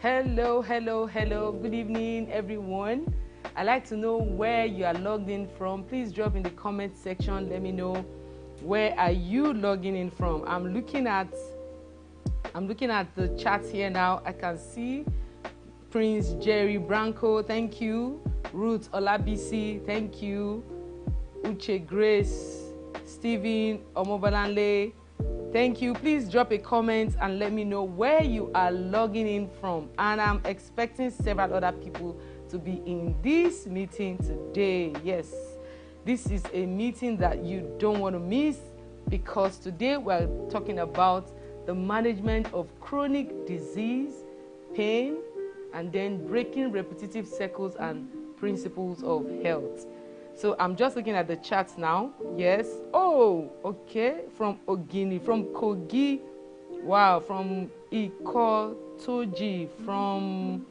Hello, hello, hello. Good evening, everyone. I'd like to know where you are logged in from. Please drop in the comment section. Let me know where are you logging in from. I'm looking at the chat here now. I can see Prince Jerry Branco, thank you. Ruth Olabisi, thank you. Uche Grace, Stephen Omobalanle, thank you. Please drop a comment and let me know where you are logging in from. And I'm expecting several other people to be in this meeting today. Yes, this is a meeting that you don't want to miss, because today we're talking about the management of chronic disease, pain, and then breaking repetitive cycles and principles of health. So I'm just looking at the chat now. Yes. Oh, okay. From Ogini, from Kogi. Wow. From Ikotoji, from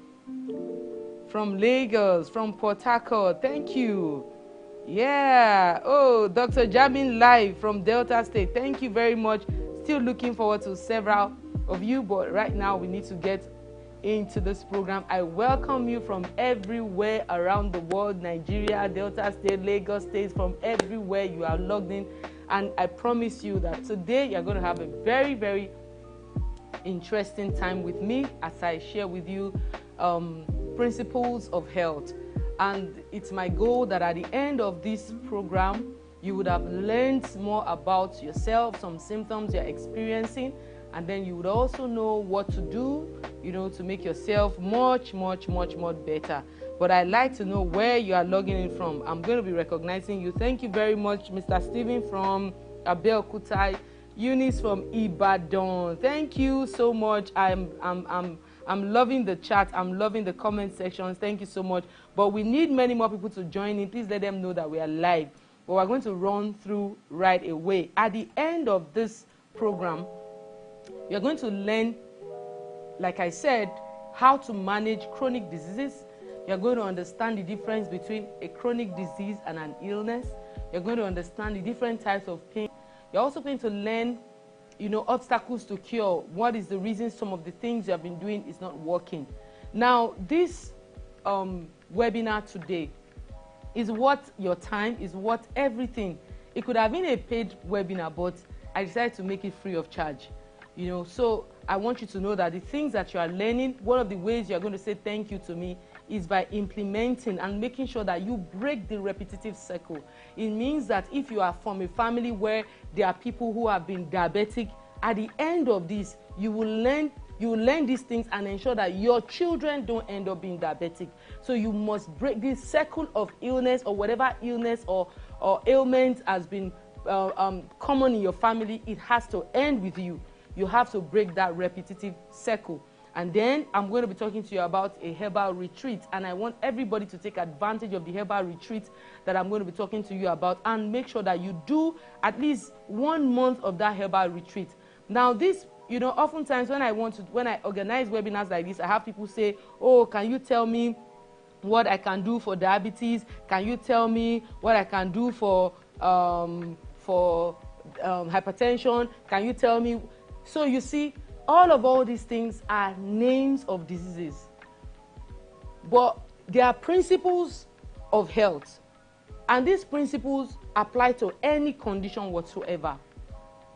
Lagos, from Port Harcourt. Thank you. Yeah. Oh, Dr. Jabin live from Delta State. Thank you very much. Still looking forward to several of you, but right now we need to get into this program. I welcome you from everywhere around the world, Nigeria, Delta State, Lagos State, from everywhere you are logged in. And I promise you that today you're going to have a very, very interesting time with me as I share with you principles of health. And it's my goal that at the end of this program, you would have learned more about yourself, some symptoms you're experiencing, and then you would also know what to do, to make yourself much better. But I'd like to know where you are logging in from. I'm going to be recognizing you. Thank you very much, Mr. Stephen from Abeokuta, Eunice from Ibadan. Thank you so much. I'm I'm loving the chat. I'm loving the comment sections. Thank you so much. But we need many more people to join in. Please let them know that we are live. But we're going to run through right away. At the end of this program, you're going to learn, like I said, how to manage chronic diseases. You're going to understand the difference between a chronic disease and an illness. You're going to understand the different types of pain. You're also going to learn, obstacles to cure. What is the reason some of the things you have been doing is not working? Now, this webinar today is worth your time, is worth everything. It could have been a paid webinar, but I decided to make it free of charge. So I want you to know that the things that you are learning, one of the ways you're going to say thank you to me is by implementing and making sure that you break the repetitive cycle. It means that if you are from a family where there are people who have been diabetic, at the end of this, you will learn these things and ensure that your children don't end up being diabetic. So you must break this cycle of illness, or whatever illness or ailment has been common in your family. It has to end with you. You have to break that repetitive cycle. And then I'm going to be talking to you about a herbal retreat. And I want everybody to take advantage of the herbal retreat that I'm going to be talking to you about, and make sure that you do at least 1 month of that herbal retreat. Now, this, oftentimes when I organize webinars like this, I have people say, oh, can you tell me what I can do for diabetes? Can you tell me what I can do for hypertension? Can you tell me? So you see, all these things are names of diseases, but they are principles of health, and these principles apply to any condition whatsoever.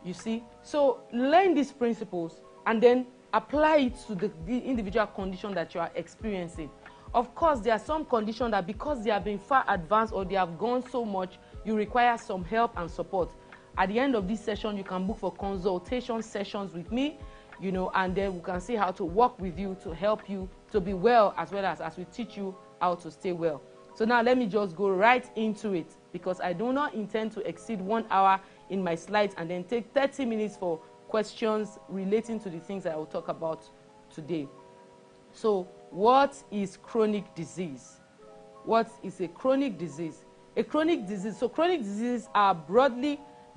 You see, so learn these principles and then apply it to the individual condition that you are experiencing. Of course, there are some conditions that, because they have been far advanced or they have gone so much, you require some help and support. At the end of this session, you can book for consultation sessions with me, and then we can see how to work with you to help you to be well, as well as we teach you how to stay well. So now let me just go right into it, because I do not intend to exceed 1 hour in my slides and then take 30 minutes for questions relating to the things that I will talk about today. So what is chronic disease? What is a chronic disease? A chronic disease, so chronic diseases are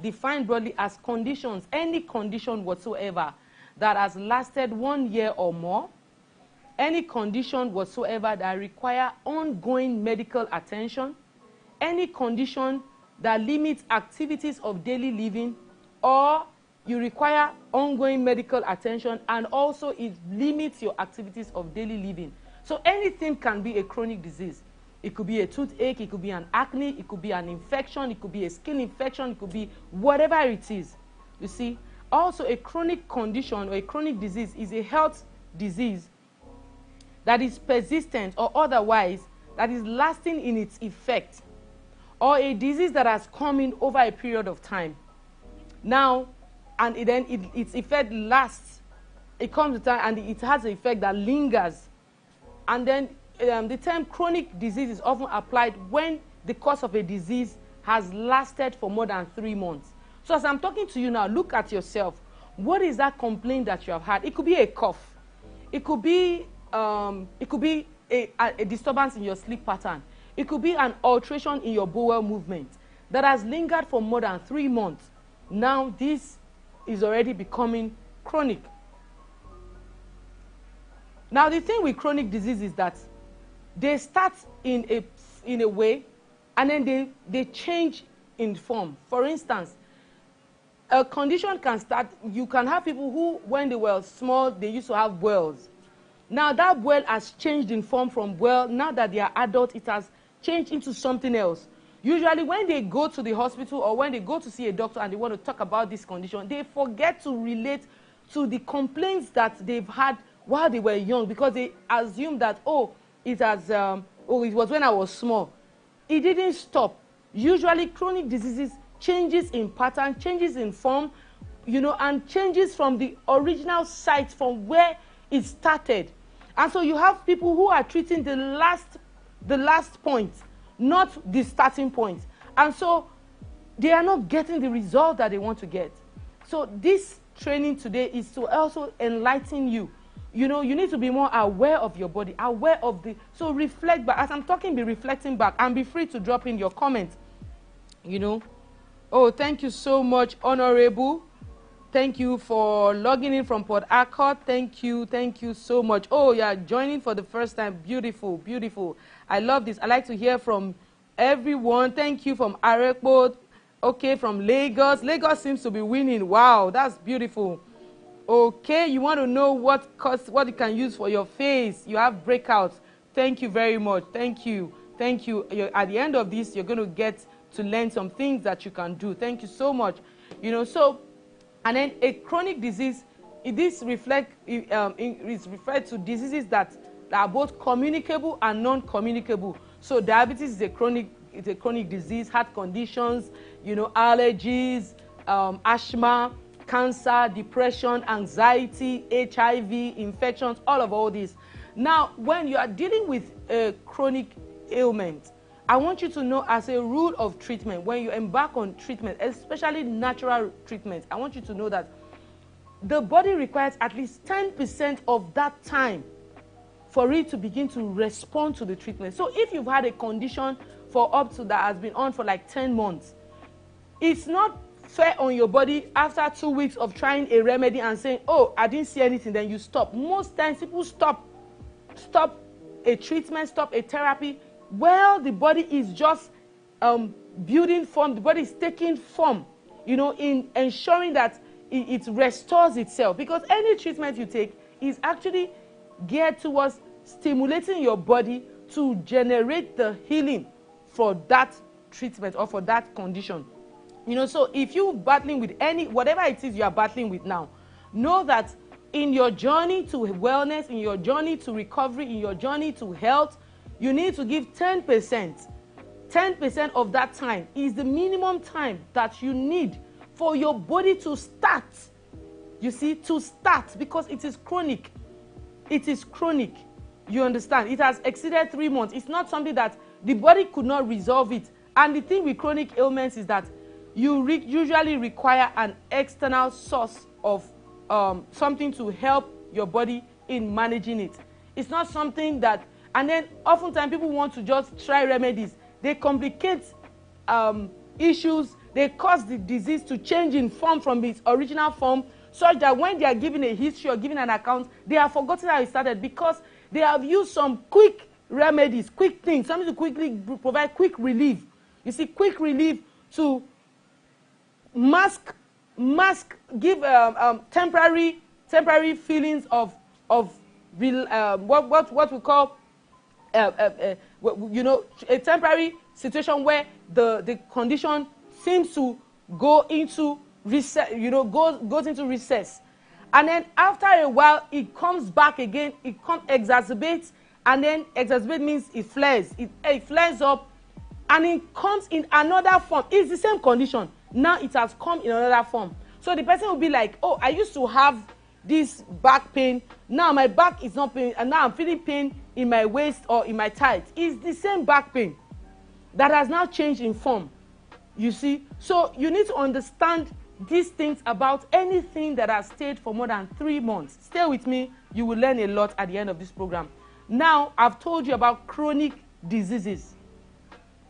defined broadly as conditions, any condition whatsoever that has lasted 1 year or more, any condition whatsoever that require ongoing medical attention, any condition that limits activities of daily living, or you require ongoing medical attention and also it limits your activities of daily living. So anything can be a chronic disease. It could be a toothache, it could be an acne, it could be an infection, it could be a skin infection, it could be whatever it is. You see, also a chronic condition or a chronic disease is a health disease that is persistent or otherwise that is lasting in its effect, or a disease that has come in over a period of time. Now, and its effect lasts. It comes to time and it has an effect that lingers. And then the term chronic disease is often applied when the course of a disease has lasted for more than 3 months. So as I'm talking to you now, look at yourself. What is that complaint that you have had? It could be a cough. It could be a disturbance in your sleep pattern. It could be an alteration in your bowel movement that has lingered for more than 3 months. Now this is already becoming chronic. Now the thing with chronic disease is that they start in a way and then they change in form. For instance, a condition can start, you can have people who, when they were small, they used to have boils. Now that boil has changed in form from boil. Now that they are adult, it has changed into something else. Usually when they go to the hospital or when they go to see a doctor and they want to talk about this condition, they forget to relate to the complaints that they've had while they were young, because they assume that, it was when I was small. It didn't stop. Usually chronic diseases changes in pattern, changes in form, and changes from the original site from where it started. And so you have people who are treating the last point, not the starting point. And so they are not getting the result that they want to get. So this training today is to also enlighten you you know, you need to be more aware of your body, aware of the, so reflect back. As I'm talking, be reflecting back, and be free to drop in your comments, you know. Oh, thank you so much, Honorable. Thank you for logging in from Port Harcourt. Thank you so much. Oh, yeah, joining for the first time. Beautiful, beautiful. I love this. I like to hear from everyone. Thank you from Arekpo. Okay, from Lagos. Lagos seems to be winning. Wow, that's beautiful. Okay, you want to know what you can use for your face. You have breakouts. Thank you very much. Thank you. Thank you. At the end of this, you're going to get to learn some things that you can do. Thank you so much. You know, so, and then a chronic disease, this is referred to diseases that are both communicable and non-communicable. So diabetes is a chronic disease, heart conditions, you know, allergies, asthma, cancer, depression, anxiety, HIV, infections, all these. Now, when you are dealing with a chronic ailment, I want you to know, as a rule of treatment, when you embark on treatment, especially natural treatment, I want you to know that the body requires at least 10% of that time for it to begin to respond to the treatment. So if you've had a condition for up to that has been on for like 10 months, it's not fair on your body after 2 weeks of trying a remedy and saying, oh, I didn't see anything, then you stop. Most times people stop a treatment, stop a therapy, well, the body is just building form, the body is taking form, you know, in ensuring that it restores itself. Because any treatment you take is actually geared towards stimulating your body to generate the healing for that treatment or for that condition. You know, so if you're battling with whatever it is you are battling with now, know that in your journey to wellness, in your journey to recovery, in your journey to health, you need to give 10%. 10% of that time is the minimum time that you need for your body to start. You see, to start, because it is chronic. It is chronic. You understand? It has exceeded 3 months. It's not something that the body could not resolve it. And the thing with chronic ailments is that you usually require an external source of something to help your body in managing it. It's not something that, and then oftentimes people want to just try remedies. They complicate issues. They cause the disease to change in form from its original form, such that when they are giving a history or giving an account, they have forgotten how it started because they have used some quick remedies, quick things, something to quickly provide quick relief. You see, quick relief to give temporary feelings of what we call you know, a temporary situation where the condition seems to go into recess, you know, goes into recess, and then after a while it comes back again. It exacerbates, and then exacerbate means it flares. It flares up, and it comes in another form. It's the same condition. Now it has come in another form. So the person will be like, oh, I used to have this back pain. Now my back is not pain, and now I'm feeling pain in my waist or in my thighs. It's the same back pain that has now changed in form. You see? So you need to understand these things about anything that has stayed for more than 3 months. Stay with me. You will learn a lot at the end of this program. Now, I've told you about chronic diseases.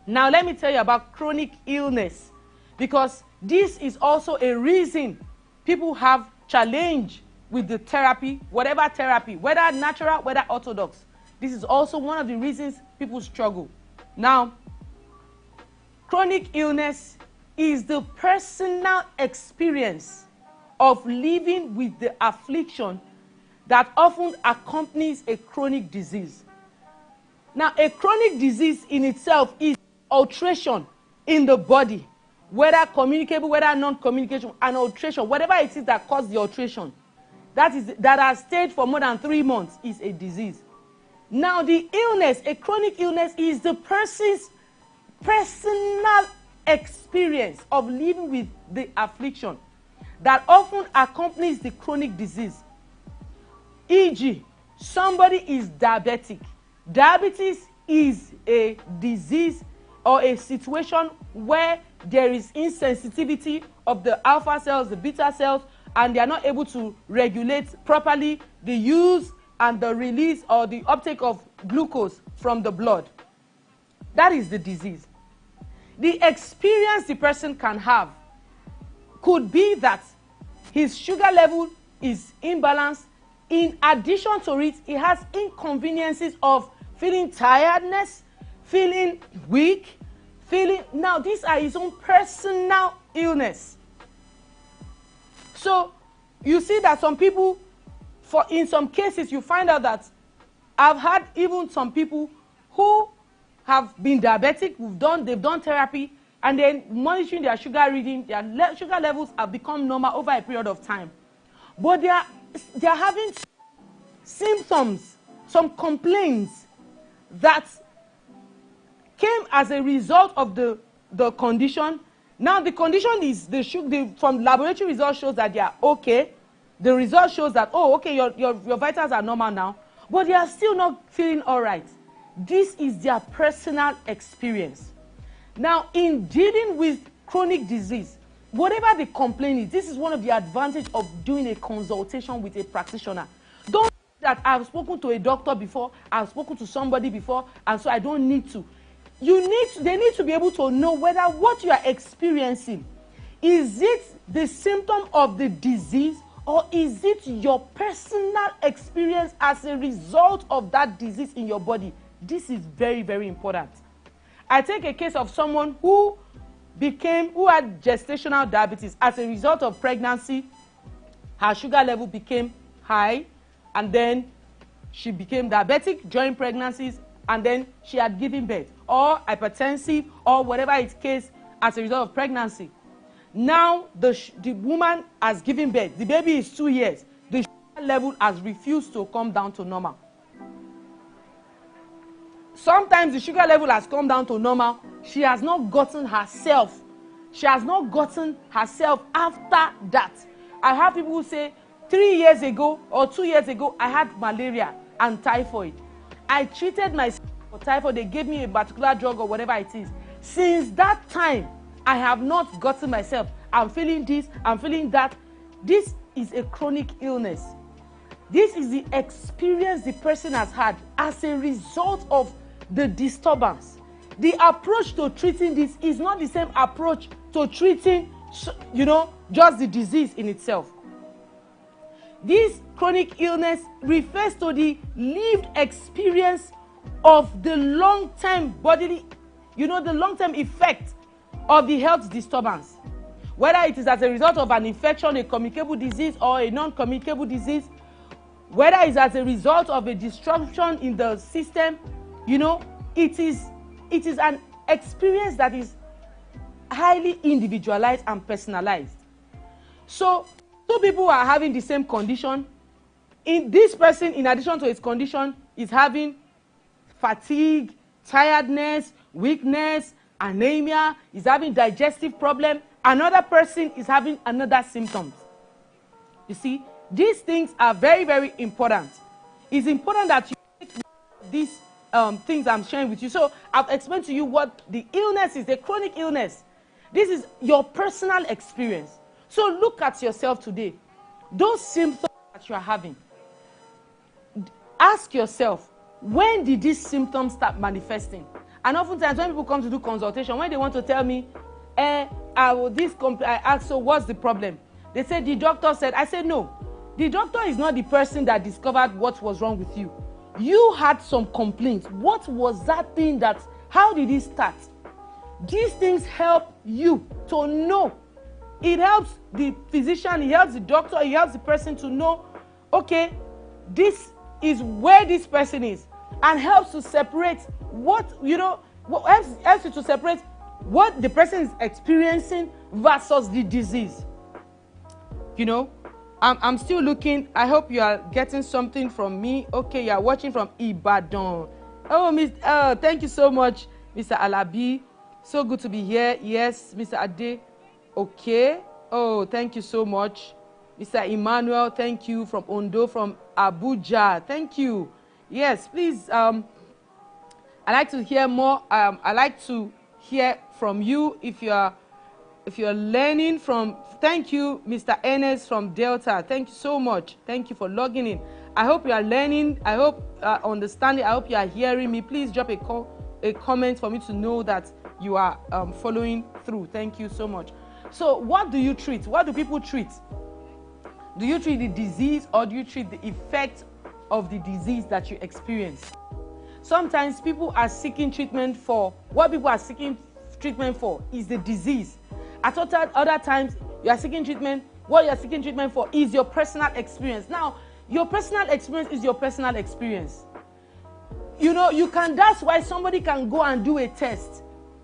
Now, let me tell you about chronic illness, because this is also a reason people have challenge with the therapy, whatever therapy, whether natural, whether orthodox. This is also one of the reasons people struggle. Now, chronic illness is the personal experience of living with the affliction that often accompanies a chronic disease. Now, a chronic disease in itself is alteration in the body, whether communicable, whether non-communication, an alteration, whatever it is that caused the alteration, that has stayed for more than 3 months, is a disease. Now, the illness, a chronic illness, is the person's personal experience of living with the affliction that often accompanies the chronic disease. E.g., somebody is diabetic. Diabetes is a disease or a situation where there is insensitivity of the alpha cells, the beta cells, and they are not able to regulate properly the use and the release or the uptake of glucose from the blood. That is the disease. The experience the person can have could be that his sugar level is imbalanced. In addition to it, he has inconveniences of feeling tiredness, feeling weak, now these are his own personal illness. So you see that some people, in some cases, you find out that I've had even some people who have been diabetic, they've done therapy, and then monitoring their sugar reading, their sugar levels have become normal over a period of time. But they are having symptoms, some complaints that came as a result of the condition. Now the condition is from laboratory results shows that they are okay. The result shows that, oh, okay, your vitals are normal now, but they are still not feeling all right. This is their personal experience. Now, in dealing with chronic disease, whatever the complaint is, this is one of the advantages of doing a consultation with a practitioner. Don't think that I've spoken to a doctor before, I've spoken to somebody before, and so I don't need to. They need to be able to know whether what you are experiencing, is it the symptom of the disease, or is it your personal experience as a result of that disease in your body? This is very, very important. I take a case of someone who had gestational diabetes. As a result of pregnancy, her sugar level became high, and then she became diabetic during pregnancies, and then she had given birth, or hypertensive, or whatever its case, as a result of pregnancy. Now the woman has given birth. The baby is 2 years. The sugar level has refused to come down to normal. Sometimes the sugar level has come down to normal. She has not gotten herself. She has not gotten herself after that. I have people who say, 3 years ago or 2 years ago, I had malaria and typhoid. I treated myself for typhoid. They gave me a particular drug or whatever it is. Since that time, I have not gotten myself. I'm feeling this, I'm feeling that. This is a chronic illness. This is the experience the person has had as a result of the disturbance. The approach to treating this is not the same approach to treating, just the disease in itself. This chronic illness refers to the lived experience of the long-term bodily, the long-term effect of the health disturbance. Whether it is as a result of an infection, a communicable disease, or a non-communicable disease, whether it's as a result of a disruption in the system, it is an experience that is highly individualized and personalized. So, two people are having the same condition. This person, in addition to his condition, is having fatigue, tiredness, weakness, anemia, is having digestive problem. Another person is having another symptoms. You see, these things are very, very important. It's important that you take these things I'm sharing with you. So I've explained to you what the illness is, the chronic illness. This is your personal experience. So look at yourself today. Those symptoms that you are having, ask yourself, when did these symptoms start manifesting? And oftentimes when people come to do consultation, when they want to tell me, I ask, so what's the problem? They say, the doctor said. I said, no. The doctor is not the person that discovered what was wrong with you. You had some complaints. What was that thing how did it start? These things help you to know. It helps the physician, it helps the doctor, it helps the person to know, okay, this is where this person is, and helps to separate helps you to separate what the person is experiencing versus the disease. I'm still looking. I hope you are getting something from me. Okay, you are watching from Ibadan. Thank you so much, Mr. Alabi. So good to be here. Yes, Mr. Ade. Okay. Oh, thank you so much. Mr. Emmanuel, thank you, from Ondo, from Abuja. Thank you. Yes, please. I'd like to hear more. I'd like to hear from you if if you're learning from, thank you, Mr. Ernest from Delta. Thank you so much. Thank you for logging in. I hope you are learning. I hope understanding. I hope you are hearing me. Please drop a comment for me to know that you are following through. Thank you so much. So what do you treat? What do people treat? Do you treat the disease, or do you treat the effect of the disease that you experience? Sometimes people are seeking treatment for, what people are seeking treatment for is the disease. At other times, you are seeking treatment, what you are seeking treatment for is your personal experience. Now, your personal experience is your personal experience. You know, that's why somebody can go and do a test,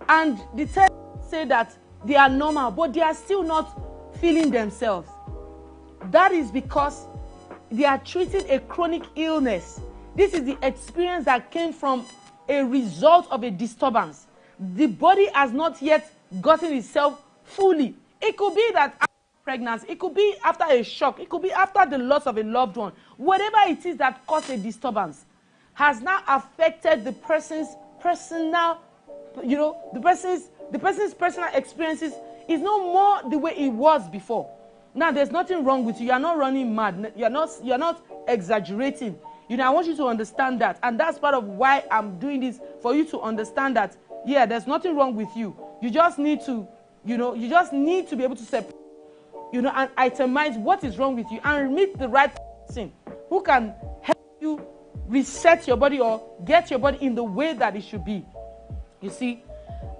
and the test say that they are normal, but they are still not feeling themselves. That is because they are treating a chronic illness. This is the experience that came from a result of a disturbance. The body has not yet gotten itself fully. It could be that after pregnancy, it could be after a shock, it could be after the loss of a loved one. Whatever it is that caused a disturbance has now affected the person's personal, the person's personal experiences is no more the way it was before. Now, there's nothing wrong with you. You are not running mad. You're not exaggerating. I want you to understand that. And that's part of why I'm doing this, for you to understand that, yeah, there's nothing wrong with you. You just need to, be able to separate, and itemize what is wrong with you and meet the right person who can help you reset your body or get your body in the way that it should be. You see,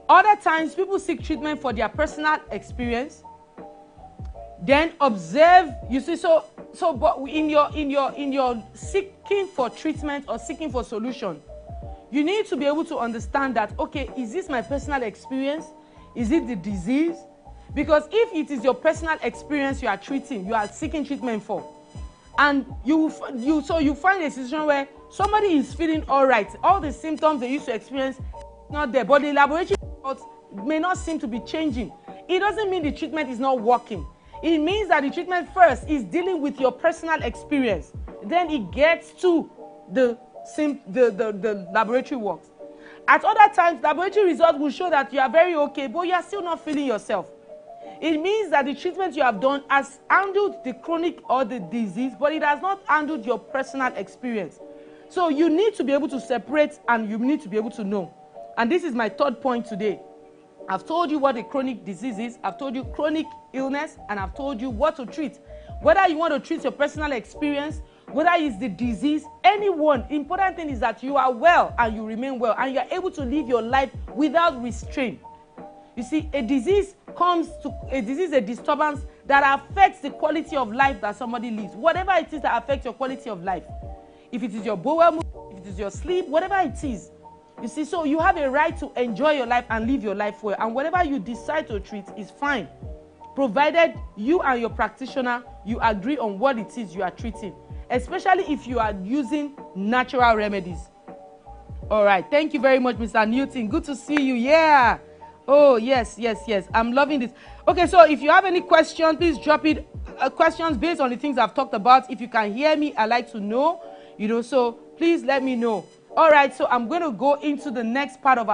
other times people seek treatment for their personal experience. Then observe, but in your seeking for treatment or seeking for solution, you need to be able to understand that, okay, is this my personal experience? Is it the disease? Because if it is your personal experience you are treating, you are seeking treatment for, and you find a situation where somebody is feeling all right, all the symptoms they used to experience not there, but the laboratory results may not seem to be changing. It doesn't mean the treatment is not working. It means that the treatment first is dealing with your personal experience. Then it gets to the laboratory works. At other times, laboratory results will show that you are very okay, but you are still not feeling yourself. It means that the treatment you have done has handled the chronic or the disease, but it has not handled your personal experience. So you need to be able to separate, and you need to be able to know. And this is my third point today. I've told you what a chronic disease is. I've told you chronic illness, and I've told you what to treat. Whether you want to treat your personal experience, whether it's the disease, anyone, important thing is that you are well and you remain well, and you are able to live your life without restraint. You see, a disease, a disturbance that affects the quality of life that somebody lives. Whatever it is that affects your quality of life. If it is your bowel movement, if it is your sleep, whatever it is. You see, so you have a right to enjoy your life and live your life well. And whatever you decide to treat is fine, provided you and your practitioner, you agree on what it is you are treating, especially if you are using natural remedies. All right. Thank you very much, Mr. Newton. Good to see you. Yeah. Oh, yes. I'm loving this. Okay, so if you have any questions, please drop it. Questions based on the things I've talked about. If you can hear me, I'd like to know, so please let me know. All right, so I'm going to go into the next part of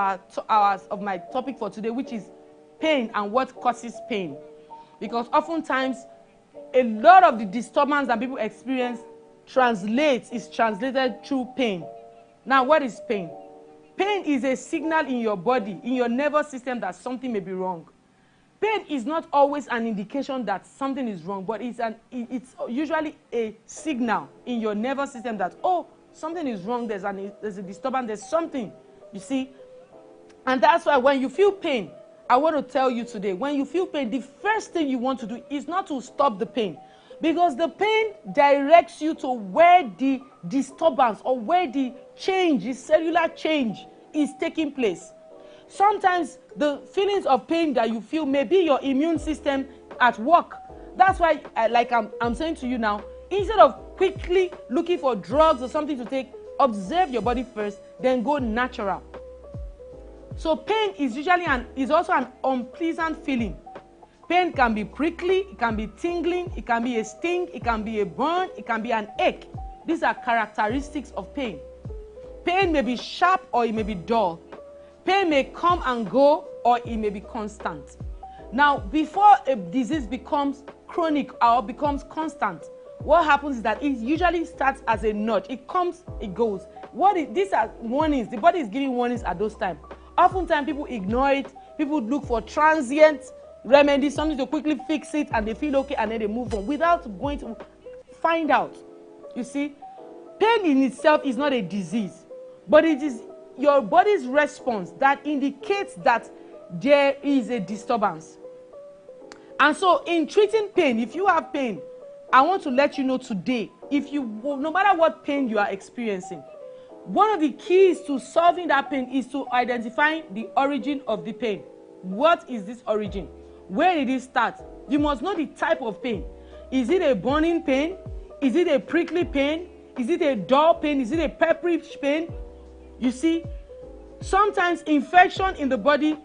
my topic for today, which is pain and what causes pain. Because oftentimes, a lot of the disturbance that people experience is translated through pain. Now, what is pain? Pain is a signal in your body, in your nervous system, that something may be wrong. Pain is not always an indication that something is wrong, but it's usually a signal in your nervous system that, oh, something is wrong, there's a disturbance, there's something, you see. And that's why when you feel pain, I want to tell you today, when you feel pain, the first thing you want to do is not to stop the pain, because the pain directs you to where the disturbance or where the change, the cellular change is taking place. Sometimes the feelings of pain that you feel may be your immune system at work. That's why, I'm saying to you now, instead of quickly looking for drugs or something to take, observe your body first, then go natural. So pain is also an unpleasant feeling. Pain can be prickly, it can be tingling, it can be a sting, it can be a burn, it can be an ache. These are characteristics of pain. Pain may be sharp or it may be dull. Pain may come and go or it may be constant. Now, before a disease becomes chronic or becomes constant, what happens is that it usually starts as a notch. It comes, it goes. These are warnings. The body is giving warnings at those times. Oftentimes, people ignore it. People look for transient remedies, something to quickly fix it, and they feel okay, and then they move on without going to find out. You see, pain in itself is not a disease, but it is your body's response that indicates that there is a disturbance. And so, in treating pain, if you have pain, I want to let you know today, no matter what pain you are experiencing, one of the keys to solving that pain is to identify the origin of the pain. What is this origin? Where did it start? You must know the type of pain. Is it a burning pain? Is it a prickly pain? Is it a dull pain? Is it a pepperish pain? You see, sometimes infection in the body,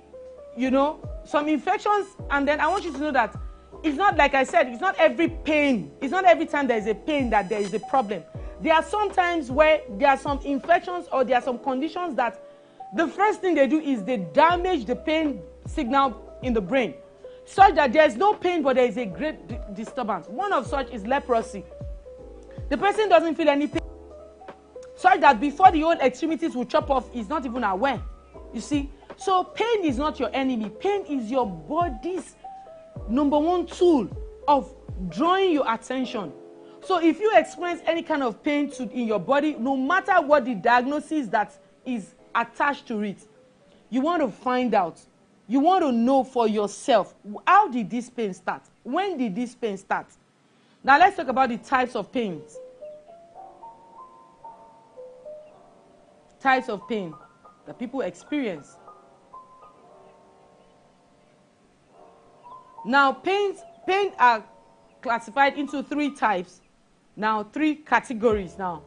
some infections, and then I want you to know that it's not, like I said, it's not every pain. It's not every time there is a pain that there is a problem. There are some times where there are some infections or there are some conditions that the first thing they do is they damage the pain signal in the brain, such that there is no pain but there is a great disturbance. One of such is leprosy. The person doesn't feel any pain, such that before the whole extremities will chop off, he's not even aware. You see? So pain is not your enemy. Pain is your body's number one tool of drawing your attention. So if you experience any kind of pain in your body, no matter what the diagnosis that is attached to it, you want to find out. You want to know for yourself, how did this pain start? When did this pain start? Now let's talk about the types of pains. Types of pain that people experience. Now, pain are classified into three types. Now, three categories now.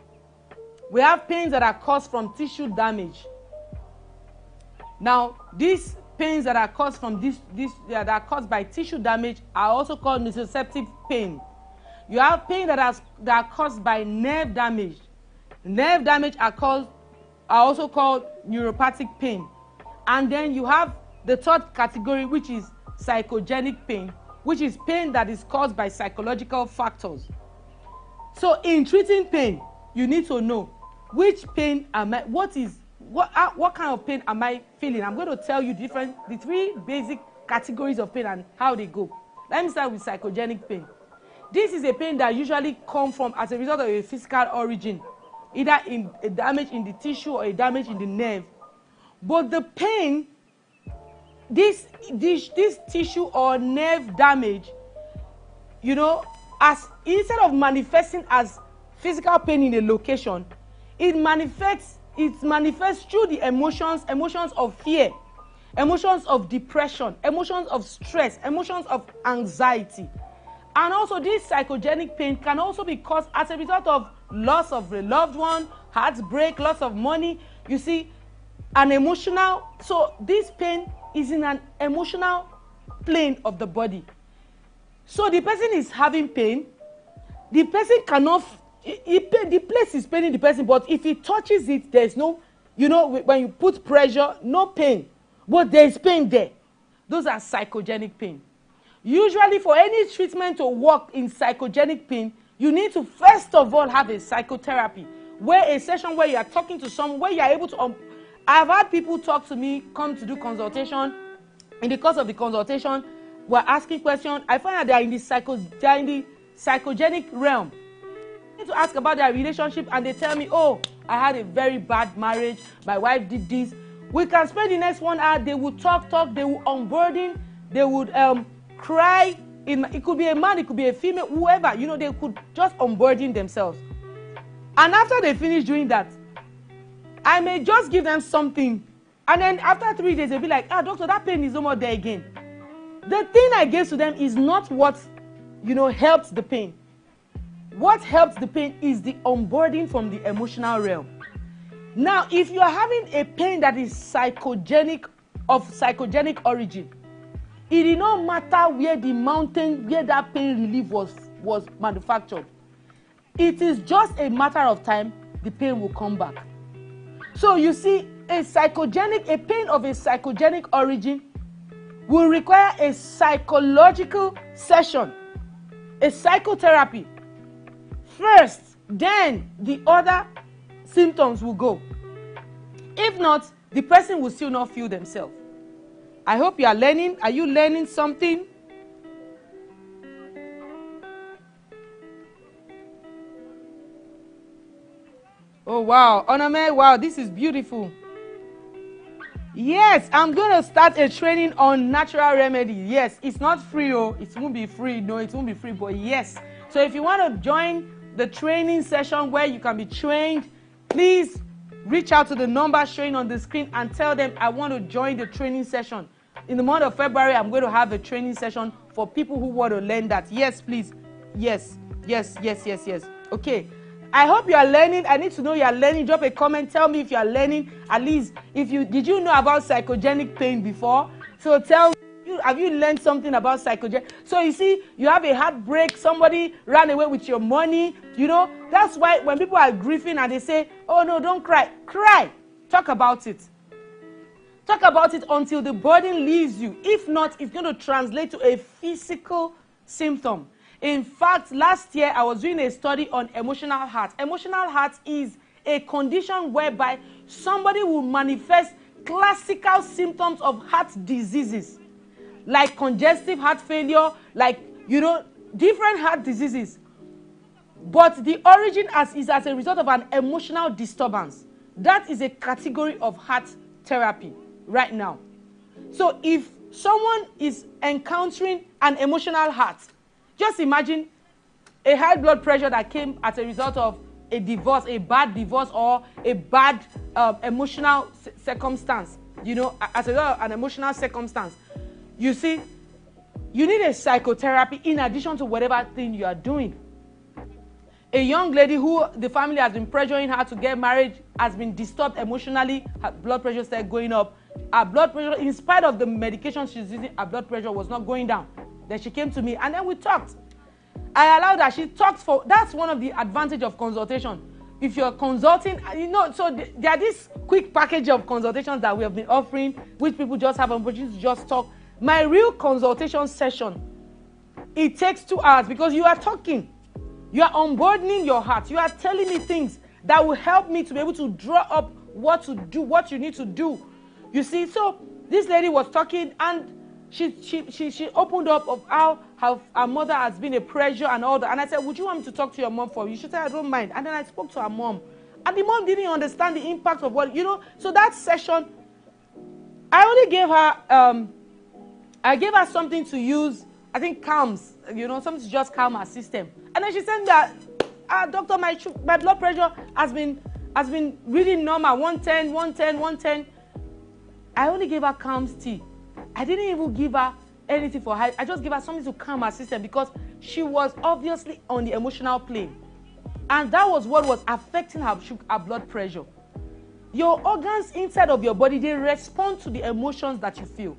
We have pains that are caused from tissue damage. Now, these pains that are caused from that are caused by tissue damage are also called nociceptive pain. You have pain that are caused by nerve damage. Nerve damage are also called neuropathic pain. And then you have the third category, which is psychogenic pain, which is pain that is caused by psychological factors. So in treating pain, you need to know which pain what kind of pain am I feeling. I'm going to tell you the three basic categories of pain and how they go. Let me start with psychogenic pain. This is a pain that usually comes from as a result of a physical origin, either in a damage in the tissue or a damage in the nerve. But the pain, this tissue or nerve damage, as instead of manifesting as physical pain in a location, it manifests through the emotions of fear, emotions of depression, emotions of stress, emotions of anxiety. And also this psychogenic pain can also be caused as a result of loss of a loved one, heartbreak, loss of money. You see, so this pain is in an emotional plane of the body. So the person is having pain. The person cannot, the place is paining the person, but if he touches it, there's no, when you put pressure, no pain. But there is pain there. Those are psychogenic pain. Usually for any treatment to work in psychogenic pain, you need to first of all have a psychotherapy, where a session where you are talking to someone, where you are able to, I've had people talk to me, come to do consultation. In the course of the consultation, we're asking questions. I find that they are in the psychogenic realm. I need to ask about their relationship, and they tell me, oh, I had a very bad marriage, my wife did this. We can spend the next 1 hour, they will talk, they will unburden, they would cry. It could be a man, it could be a female, whoever, they could just unburden themselves. And after they finish doing that, I may just give them something, and then after 3 days, they'll be like, doctor, that pain is no more there again. The thing I gave to them is not what, helps the pain. What helps the pain is the unburdening from the emotional realm. Now, if you are having a pain that is psychogenic origin, it did not matter where that pain relief was manufactured. It is just a matter of time, the pain will come back. So you see, a pain of a psychogenic origin will require a psychological session, a psychotherapy first, then the other symptoms will go. If not, the person will still not feel themselves. I hope you are learning. Are you learning something? Oh, wow. Onome, wow, this is beautiful. Yes, I'm going to start a training on natural remedy. Yes, it's not free. Oh, it won't be free. No, it won't be free. But yes. So if you want to join the training session where you can be trained, please reach out to the number showing on the screen and tell them I want to join the training session. In the month of February, I'm going to have a training session for people who want to learn that. Yes, please. Yes. Okay. I hope you are learning. I need to know you are learning. Drop a comment. Tell me if you are learning. At least, did you know about psychogenic pain before? So tell me, have you learned something about psychogenic? So you see, you have a heartbreak. Somebody ran away with your money. You know, that's why when people are grieving and they say, oh no, don't cry. Cry. Talk about it. Talk about it until the burden leaves you. If not, it's going to translate to a physical symptom. In fact, last year I was doing a study on emotional heart. Emotional heart is a condition whereby somebody will manifest classical symptoms of heart diseases, like congestive heart failure, like, different heart diseases. But the origin is as a result of an emotional disturbance. That is a category of heart therapy right now. So if someone is encountering an emotional heart, just imagine a high blood pressure that came as a result of a divorce, a bad divorce, or a bad emotional circumstance, as a result of an emotional circumstance. You see, you need a psychotherapy in addition to whatever thing you are doing. A young lady who the family has been pressuring her to get married has been disturbed emotionally. Her blood pressure started going up. Her blood pressure, in spite of the medication she's using, her blood pressure was not going down. Then she came to me and then we talked. I allowed her. She talked that's one of the advantages of consultation. If you're consulting, so there are this quick package of consultations that we have been offering, which people just have an opportunity to just talk. My real consultation session, it takes 2 hours because you are talking. You are unburdening your heart. You are telling me things that will help me to be able to draw up what to do, what you need to do. You see, so this lady was talking and she opened up of how her mother has been a pressure and all that. And I said, would you want me to talk to your mom for you? She said, I don't mind. And then I spoke to her mom. And the mom didn't understand the impact of what, So that session, I only gave her, something to use, I think calms, something to just calm her system. And then she said that, doctor, my blood pressure has been really normal, 110. I only gave her calms tea. I didn't even give her anything for her. I just gave her something to calm her system because she was obviously on the emotional plane. And that was what was affecting her blood pressure. Your organs inside of your body, they respond to the emotions that you feel.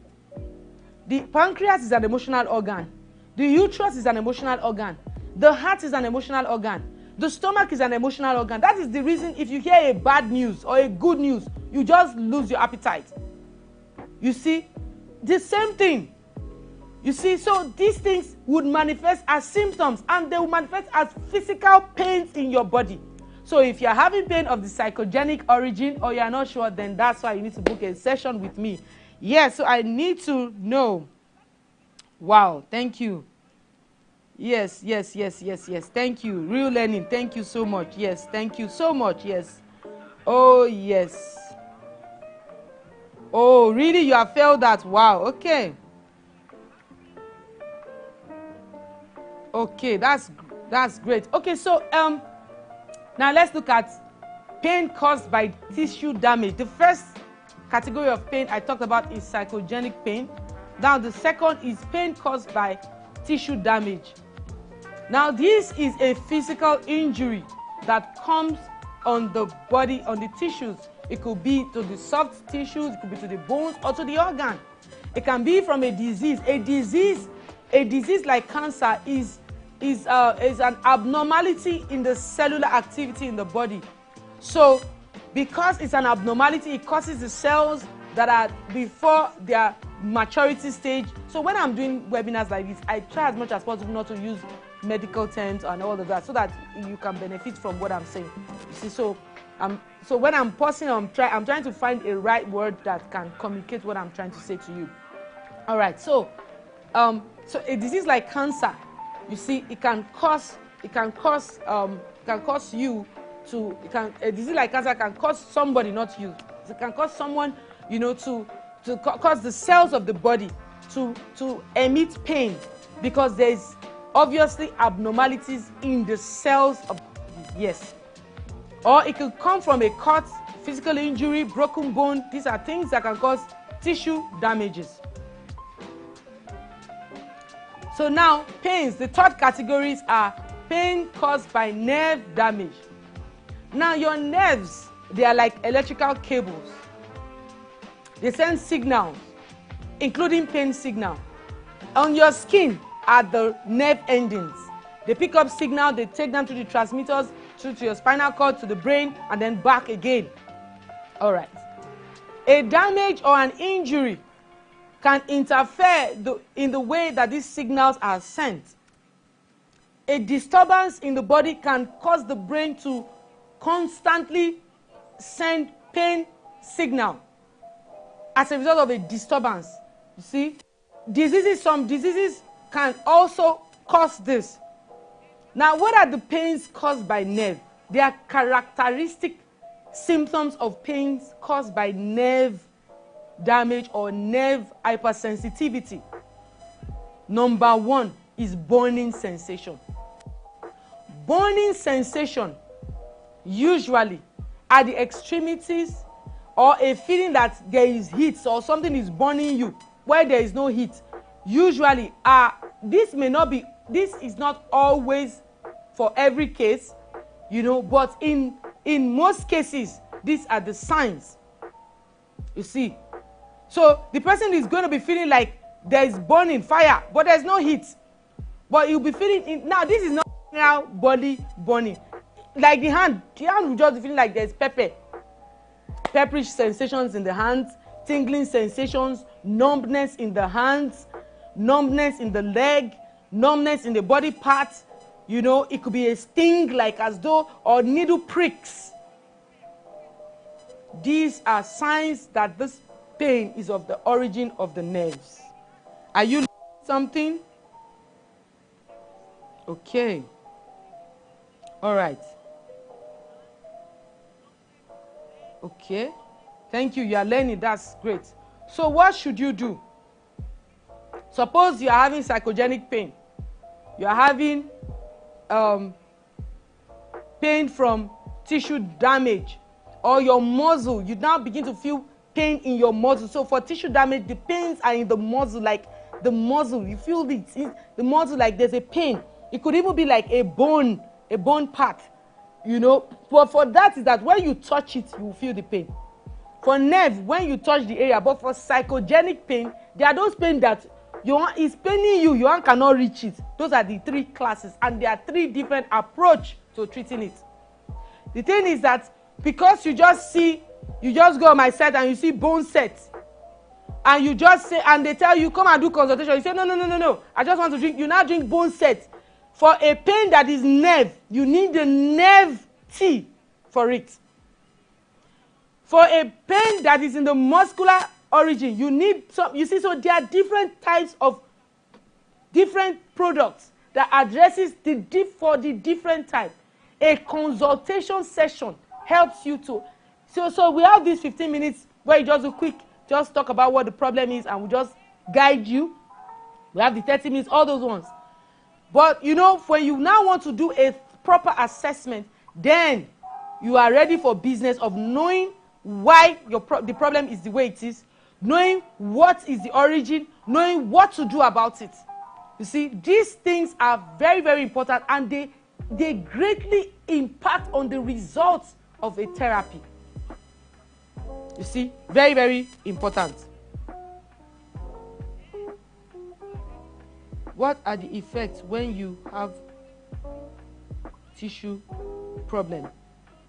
The pancreas is an emotional organ. The uterus is an emotional organ. The heart is an emotional organ. The stomach is an emotional organ. That is the reason if you hear a bad news or a good news, you just lose your appetite. You see? The same thing. You see, so these things would manifest as symptoms and they will manifest as physical pains in your body. So if you're having pain of the psychogenic origin or you're not sure, then that's why you need to book a session with me. Yes, so I need to know. Wow, thank you. Yes. Thank you. Real learning. Thank you so much. Yes, thank you so much. Yes. Oh, yes. Oh, really? You have felt that? Wow. Okay. Okay, that's great. Okay, so now let's look at pain caused by tissue damage. The first category of pain I talked about is psychogenic pain. Now the second is pain caused by tissue damage. Now this is a physical injury that comes on the body, on the tissues. It could be to the soft tissues, it could be to the bones or to the organ. It can be from a disease. A disease like cancer is an abnormality in the cellular activity in the body. So because it's an abnormality, it causes the cells that are before they are maturity stage. So when I'm doing webinars like this, I try as much as possible not to use medical terms and all of that, so that you can benefit from what I'm saying. You see, so when I'm pausing, I'm trying to find a right word that can communicate what I'm trying to say to you. All right, so a disease like cancer, you see, a disease like cancer can cause somebody, not you. It can cause someone, to cause the cells of the body to emit pain, because there is obviously abnormalities in the cells of the body. Yes. Or it could come from a cut, physical injury, broken bone. These are things that can cause tissue damages. So now, pains. The third categories are pain caused by nerve damage. Now, your nerves, they are like electrical cables. They send signals, including pain signal. On your skin are the nerve endings. They pick up signal, they take them to the transmitters, through to your spinal cord, to the brain, and then back again. All right. A damage or an injury can interfere in the way that these signals are sent. A disturbance in the body can cause the brain to constantly send pain signal as a result of a disturbance. You see, some diseases can also cause this. Now, what are the pains caused by nerve? They are characteristic symptoms of pains caused by nerve damage or nerve hypersensitivity. Number one is burning sensation. Burning sensation usually at the extremities, or a feeling that there is heat or something is burning you where there is no heat. Usually, this is not always for every case, but in most cases, these are the signs. You see, so the person is going to be feeling like there is burning fire, but there's no heat. But you'll be feeling now. This is not now body burning. Like the hand will just be feeling like there's pepperish sensations in the hands, tingling sensations, numbness in the hands, numbness in the leg, numbness in the body parts. It could be a sting, like as though, or needle pricks. These are signs that this pain is of the origin of the nerves. Are you learning something? Okay. All right. Okay. Thank you. You are learning. That's great. So what should you do? Suppose you are having psychogenic pain. You are having pain from tissue damage, or your muscle. You now begin to feel pain in your muscle. So for tissue damage, the pains are in the muscle, like the muscle. You feel the muscle like there's a pain. It could even be like a bone part. But for that is that when you touch it, you will feel the pain. For nerve, when you touch the area. But for psychogenic pain, there are those pain that is paining you, your hand cannot reach it. Those are the three classes, and there are three different approaches to treating it. The thing is that because you just go on my site and you see bone sets, and you just say, and they tell you come and do consultation, you say no, I just want to drink. You now drink bone set. For a pain that is nerve, you need the nerve tea for it. For a pain that is in the muscular origin, you need some. You see, so there are different types of different products that addresses for the different type. A consultation session helps you to. So we have these 15 minutes where you just do quick, just talk about what the problem is, and we just guide you. We have the 30 minutes, all those ones. But when you now want to do a proper assessment, then you are ready for business of knowing why the problem is the way it is, knowing what is the origin, knowing what to do about it. You see, these things are very, very important, and they greatly impact on the results of a therapy. You see, very, very important. What are the effects when you have tissue problem?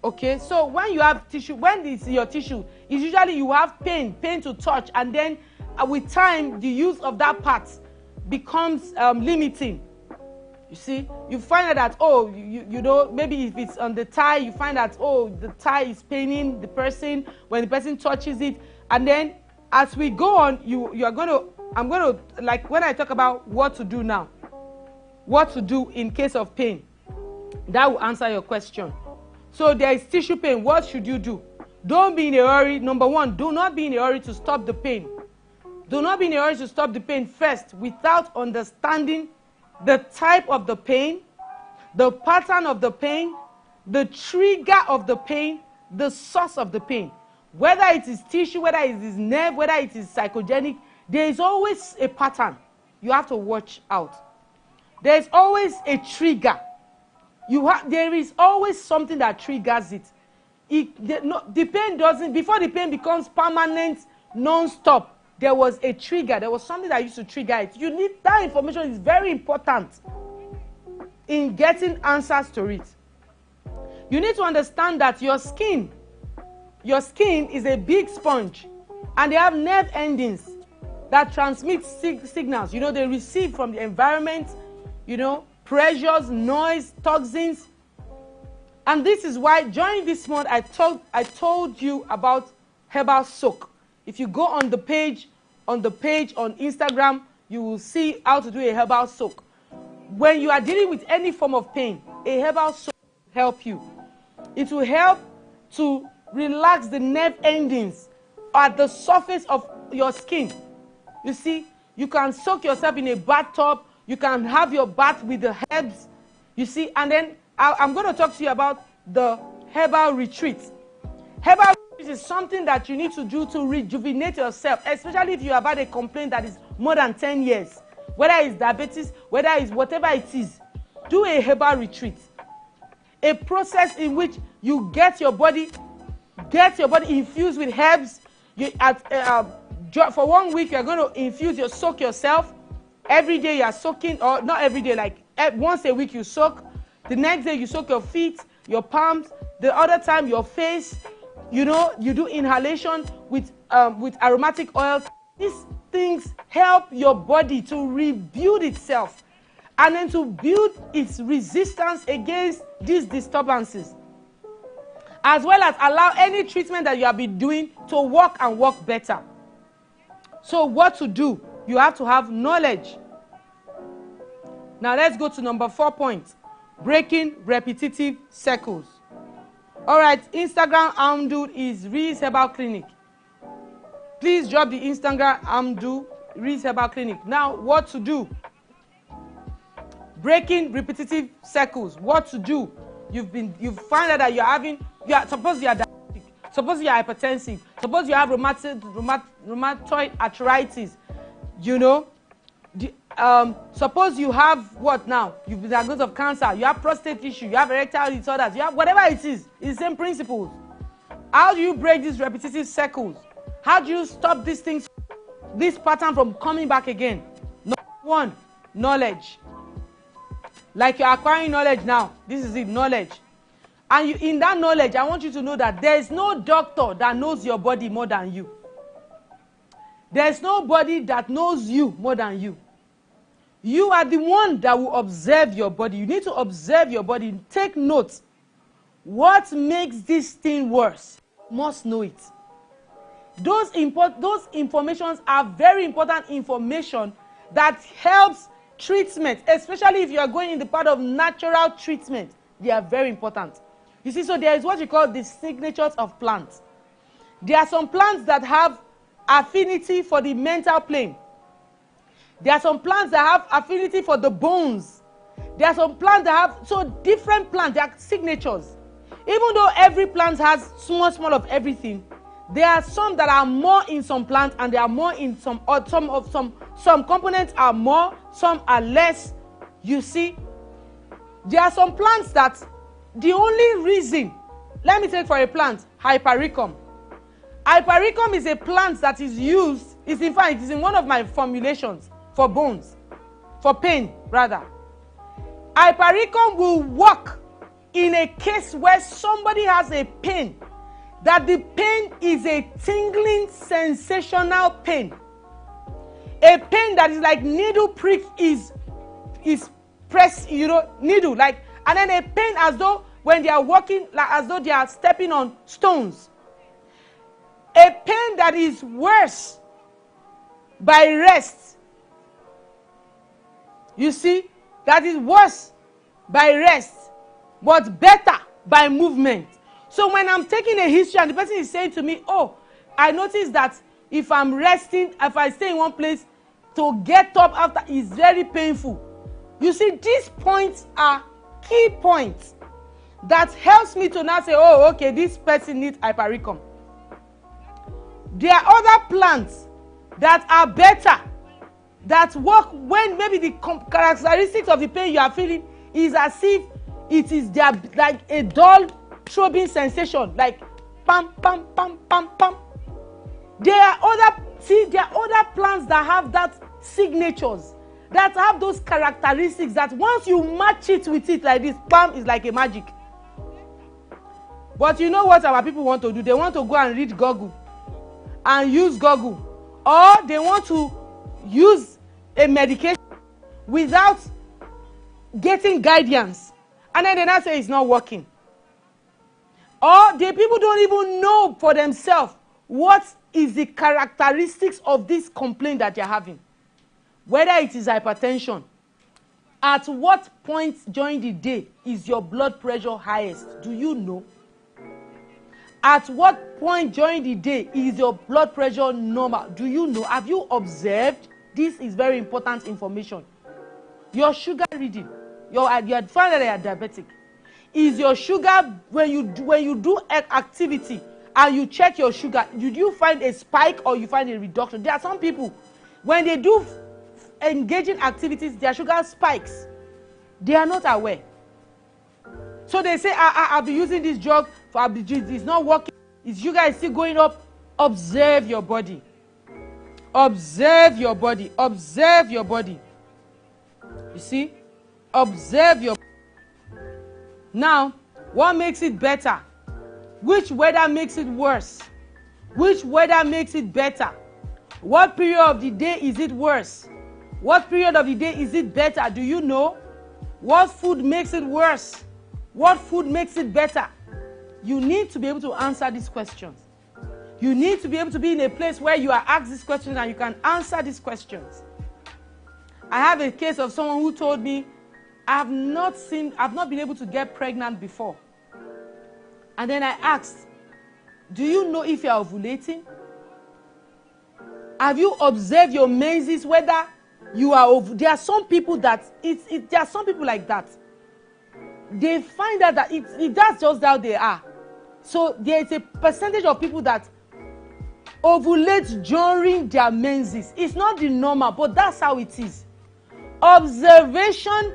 Okay, so when you have tissue, when it's your tissue, it's usually you have pain to touch, and then with time, the use of that part becomes limiting. You see, you find out that, oh, you know, maybe if it's on the thigh, you find that, oh, the thigh is paining the person when the person touches it. And then as we go on, I'm going to, like when I talk about what to do now, what to do in case of pain, that will answer your question. So there is tissue pain. What should you do? Don't be in a hurry. Number one, do not be in a hurry to stop the pain. Do not be in a hurry to stop the pain first without understanding the type of the pain, the pattern of the pain, the trigger of the pain, the source of the pain. Whether it is tissue, whether it is nerve, whether it is psychogenic, there is always a pattern. You have to watch out. There is always a trigger. There is always something that triggers it. The pain doesn't, before the pain becomes permanent, non-stop, there was a trigger. There was something that used to trigger it. You need, that information is very important in getting answers to it. You need to understand that your skin is a big sponge, and they have nerve endings that transmit signals. You know, they receive from the environment, you know, pressures, noise, toxins. And this is why during this month I told you about herbal soak. If you go on the page on Instagram, you will see how to do a herbal soak. When you are dealing with any form of pain, a herbal soak will help you. It will help to relax the nerve endings at the surface of your skin. You see, you can soak yourself in a bathtub. You can have your bath with the herbs. You see, and then I'm going to talk to you about the herbal retreat. Herbal retreat is something that you need to do to rejuvenate yourself, especially if you have had a complaint that is more than 10 years. Whether it's diabetes, whether it's whatever it is, do a herbal retreat. A process in which you get your body infused with herbs. For 1 week, you're going to soak yourself. Every day you are soaking, or not every day, like once a week you soak. The next day you soak your feet, your palms. The other time your face. You know, you do inhalation with aromatic oils. These things help your body to rebuild itself and then to build its resistance against these disturbances, as well as allow any treatment that you have been doing to work and work better. So what to do? You have to have knowledge. Now let's go to number 4 point. Breaking repetitive cycles. All right, Instagram handle is Reese Herbal Clinic. Please drop the Instagram handle, Reese Herbal Clinic. Now, what to do? Breaking repetitive cycles. What to do? You find out that suppose you are diabetic, suppose you are hypertensive, suppose you have rheumatoid arthritis. You know, suppose you have what now? You've been diagnosed of cancer, you have prostate issue, you have erectile disorders, you have whatever it is. It's the same principles. How do you break these repetitive cycles? How do you stop these things, this pattern from coming back again? Number 1, knowledge. Like you're acquiring knowledge now. This is it, knowledge. And in that knowledge, I want you to know that there is no doctor that knows your body more than you. There's nobody that knows you more than you. You are the one that will observe your body. You need to observe your body. Take note. What makes this thing worse? You must know it. Those informations are very important information that helps treatment, especially if you are going in the part of natural treatment. They are very important. You see, so there is what you call the signatures of plants. There are some plants that have affinity for the mental plane. There are some plants that have affinity for the bones. There are some plants that have, so different plants, they are signatures. Even though every plant has small of everything, there are some that are more in some plants and there are more in some, or some components are more, some are less. You see, there are some plants that the only reason, let me take for a plant, hypericum. Hypericum is a plant that is used, in fact, it is in one of my formulations for bones, for pain rather. Hypericum will work in a case where somebody has a pain, that the pain is a tingling, sensational pain. A pain that is like needle prick is press, needle, like, and then a pain as though when they are walking, like as though they are stepping on stones. A pain that is worse by rest. You see, that is worse by rest, but better by movement. So when I'm taking a history and the person is saying to me, oh, I noticed that if I'm resting, if I stay in one place, to get up after is very painful. You see, these points are key points that helps me to now say, oh, okay, this person needs hypericum. There are other plants that are better, that work when maybe the characteristics of the pain you are feeling is as if it is there, like a dull throbbing sensation, like pam, pam, pam, pam, pam. There are other plants that have that signatures, that have those characteristics that once you match it with it like this, pam, is like a magic. But you know what our people want to do? They want to go and read Google and use Google, or they want to use a medication without getting guidance, and then they now say it's not working. Or the people don't even know for themselves what is the characteristics of this complaint that you're having. Whether it is hypertension, at what point during the day is your blood pressure highest? Do you know? At what point during the day is your blood pressure normal? Do you know? Have you observed? This is very important information. Your sugar reading. You had found that you are diabetic. Is your sugar, when you do activity and you check your sugar, did you find a spike or you find a reduction? There are some people, when they do engaging activities, their sugar spikes. They are not aware. So they say, I'll be using this drug for it's not working. His sugar is still going up. Observe your body. Observe your body. Observe your body. You see? Observe your body. Now, what makes it better? Which weather makes it worse? Which weather makes it better? What period of the day is it worse? What period of the day is it better? Do you know? What food makes it worse? What food makes it better? You need to be able to answer these questions. You need to be able to be in a place where you are asked these questions and you can answer these questions. I have a case of someone who told me, I've not been able to get pregnant before. And then I asked, do you know if you are ovulating? Have you observed your menses, whether you are there are some people that there are some people like that. They find out that that's just how they are. So there is a percentage of people that ovulate during their menses. It's not the normal, but that's how it is. Observation,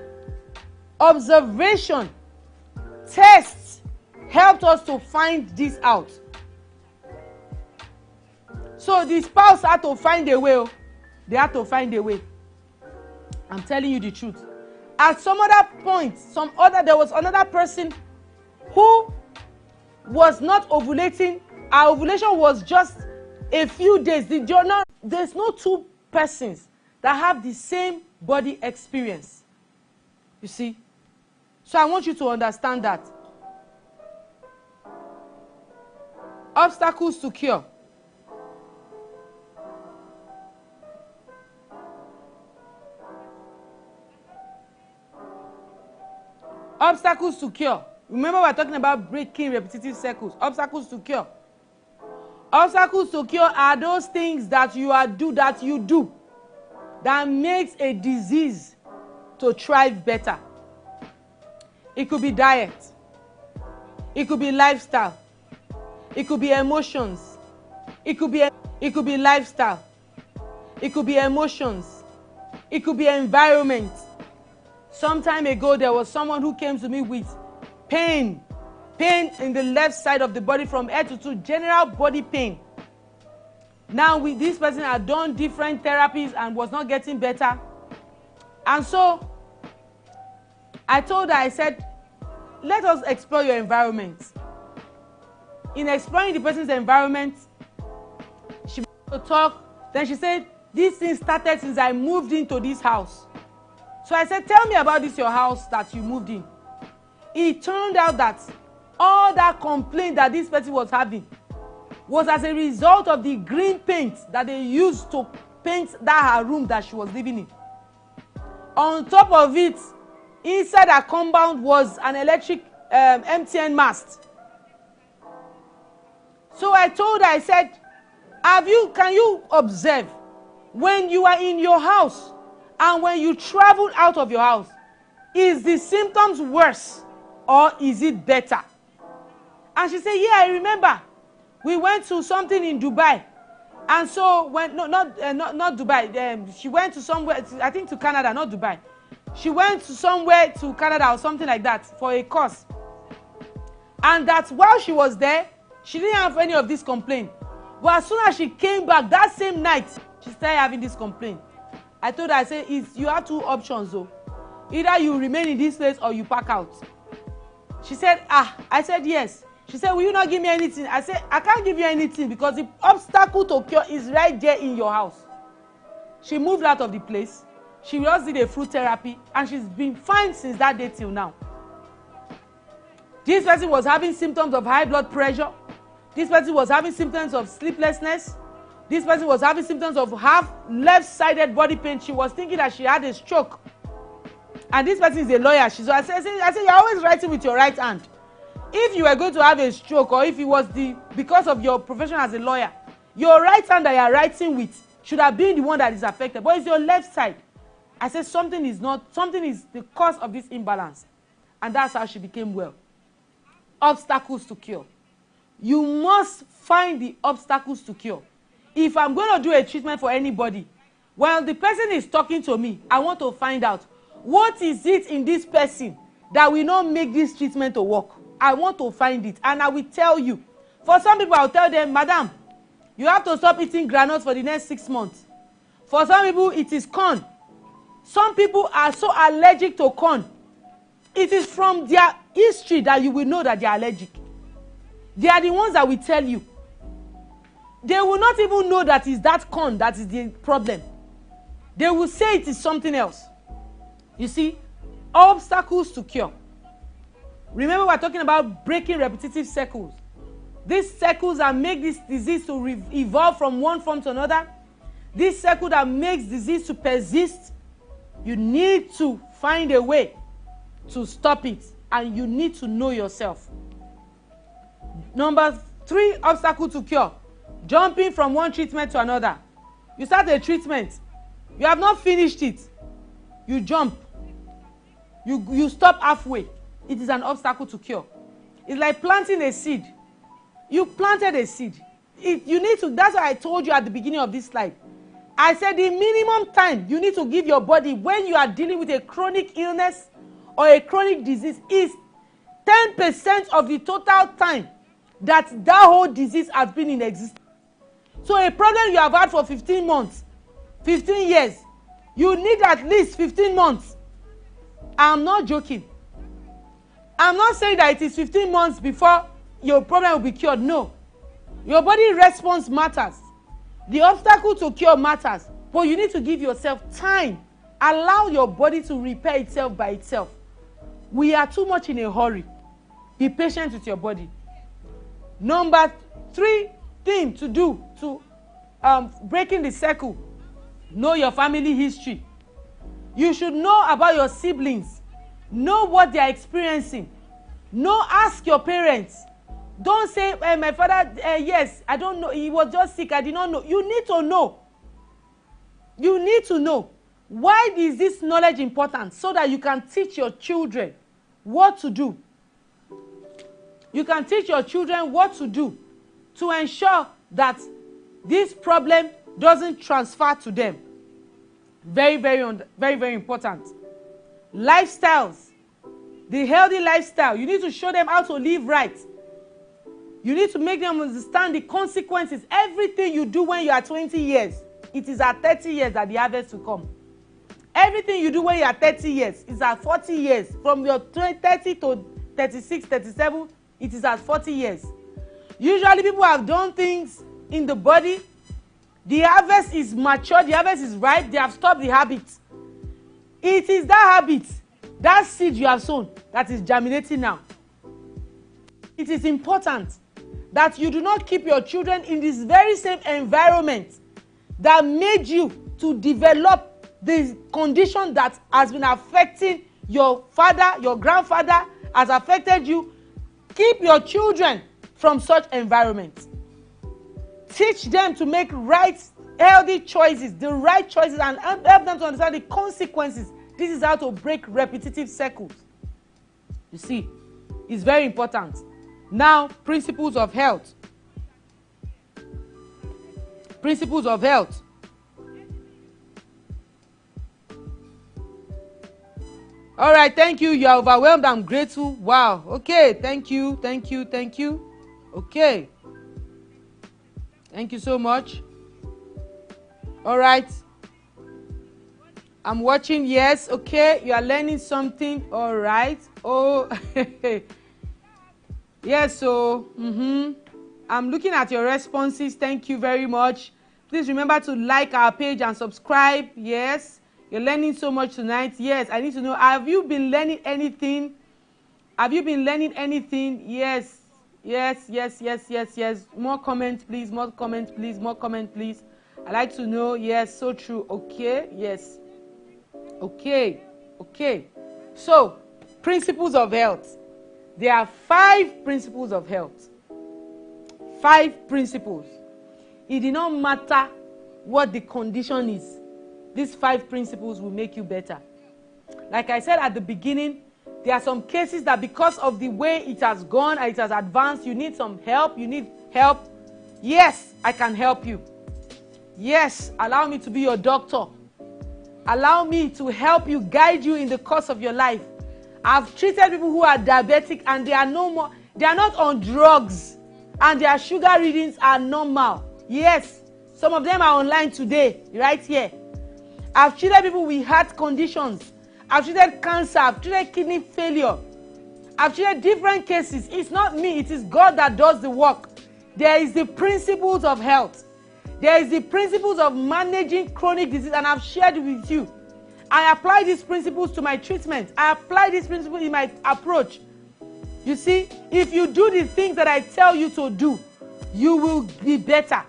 tests helped us to find this out. So the spouse had to find a way. They had to find a way. I'm telling you the truth. At some other point, there was another person who was not ovulating. Our ovulation was just a few days. There's no two persons that have the same body experience. You see? So I want you to understand that. Obstacles to cure. Obstacles to cure. Remember, we're talking about breaking repetitive cycles. Obstacles to cure. Obstacles to cure are those things that you do that makes a disease to thrive better. It could be diet. It could be lifestyle. It could be emotions. It could be lifestyle. It could be emotions. It could be environment. Some time ago, there was someone who came to me with pain in the left side of the body from head to toe, general body pain. Now, this person had done different therapies and was not getting better. And so, I told her, I said, let us explore your environment. In exploring the person's environment, she began to talk. Then she said, This thing started since I moved into this house. So I said, tell me about this your house that you moved in. It turned out that all that complaint that this person was having was as a result of the green paint that they used to paint that her room that she was living in. On top of it, inside her compound was an electric MTN mast. So I told her, I said, can you observe when you are in your house and when you travel out of your house, is the symptoms worse or is it better? And she said, yeah, I remember. We went to something in Dubai. And so, not Dubai. She went to somewhere, I think to Canada, not Dubai. She went to somewhere to Canada or something like that for a course. And that while she was there, she didn't have any of this complaint. But as soon as she came back that same night, she started having this complaint. I told her, I said, you have two options though. Either you remain in this place or you pack out. She said, I said, yes. She said, will you not give me anything? I said, I can't give you anything because the obstacle to cure is right there in your house. She moved out of the place. She just did a fruit therapy and she's been fine since that day till now. This person was having symptoms of high blood pressure. This person was having symptoms of sleeplessness. This person was having symptoms of half left-sided body pain. She was thinking that she had a stroke. And this person is a lawyer. I said, you're always writing with your right hand. If you were going to have a stroke or if it was because of your profession as a lawyer, your right hand that you are writing with should have been the one that is affected. But it's your left side. I said something is the cause of this imbalance. And that's how she became well. Obstacles to cure. You must find the obstacles to cure. If I'm going to do a treatment for anybody, while the person is talking to me, I want to find out what is it in this person that will not make this treatment to work. I want to find it and I will tell you. For some people, I'll tell them, madam, you have to stop eating granules for the next 6 months. For some people, it is corn. Some people are so allergic to corn. It is from their history that you will know that they are allergic. They are the ones that will tell you. They will not even know that it's that corn that is the problem. They will say it is something else. You see, obstacles to cure. Remember, we're talking about breaking repetitive cycles. These cycles that make this disease to evolve from one form to another. This cycle that makes disease to persist. You need to find a way to stop it. And you need to know yourself. Number 3 obstacle to cure. Jumping from one treatment to another. You start a treatment. You have not finished it. You jump. You stop halfway. It is an obstacle to cure. It's like planting a seed. You planted a seed. That's why I told you at the beginning of this slide. I said the minimum time you need to give your body when you are dealing with a chronic illness or a chronic disease is 10% of the total time that whole disease has been in existence. So a problem you have had for 15 months, 15 years, you need at least 15 months. I'm not joking. I'm not saying that it is 15 months before your problem will be cured. No. Your body response matters. The obstacle to cure matters. But you need to give yourself time. Allow your body to repair itself by itself. We are too much in a hurry. Be patient with your body. Number 3 thing to do to breaking the cycle. Know your family history. You should know about your siblings. Know what they are experiencing. Ask your parents. Don't say, my father, yes, I don't know. He was just sick. I did not know. You need to know. You need to know. Why is this knowledge important? So that you can teach your children what to do. You can teach your children what to do to ensure that this problem doesn't transfer to them. Very, very important. Lifestyles. The healthy lifestyle. You need to show them how to live right. You need to make them understand the consequences. Everything you do when you are 20 years, it is at 30 years that the harvest will come. Everything you do when you are 30 years is at 40 years. From your 30 to 36, 37, it is at 40 years. Usually people have done things in the body The harvest is mature, the harvest is ripe, they have stopped the habit. It is that habit, that seed you have sown, that is germinating now. It is important that you do not keep your children in this very same environment that made you to develop the condition that has been affecting your father, your grandfather, has affected you. Keep your children from such environments. Teach them to make right, healthy choices, the right choices, and help them to understand the consequences. This is how to break repetitive circles. You see, it's very important. Now, principles of health. Principles of health. All right, thank you. You are overwhelmed. I'm grateful. Wow. Okay, thank you, thank you, thank you. Okay. Thank you so much. All right. I'm watching. Yes. Okay. You are learning something. All right. Oh. Yes. So. I'm looking at your responses. Thank you very much. Please remember to like our page and subscribe. Yes. You're learning so much tonight. Yes. I need to know. Have you been learning anything? Have you been learning anything? Yes. Yes, yes, yes, yes, yes. More comments, please. More comments, please. More comments, please. I like to know. Yes, so true. Okay. Yes. Okay. Okay. So, principles of health. There are 5 principles of health. 5 principles. It did not matter what the condition is. These 5 principles will make you better. Like I said at the beginning, there are some cases that because of the way it has gone and it has advanced, you need some help. You need help. Yes, I can help you. Yes, allow me to be your doctor. Allow me to help you, guide you in the course of your life. I've treated people who are diabetic and they are no more, they are not on drugs and their sugar readings are normal. Yes, some of them are online today, right here. I've treated people with heart conditions. I've treated cancer. I've treated kidney failure. I've treated different cases. It's not me. It is God that does the work. There is the principles of health. There is the principles of managing chronic disease, and I've shared it with you. I apply these principles to my treatment. I apply these principles in my approach. You see, if you do the things that I tell you to do, you will be better.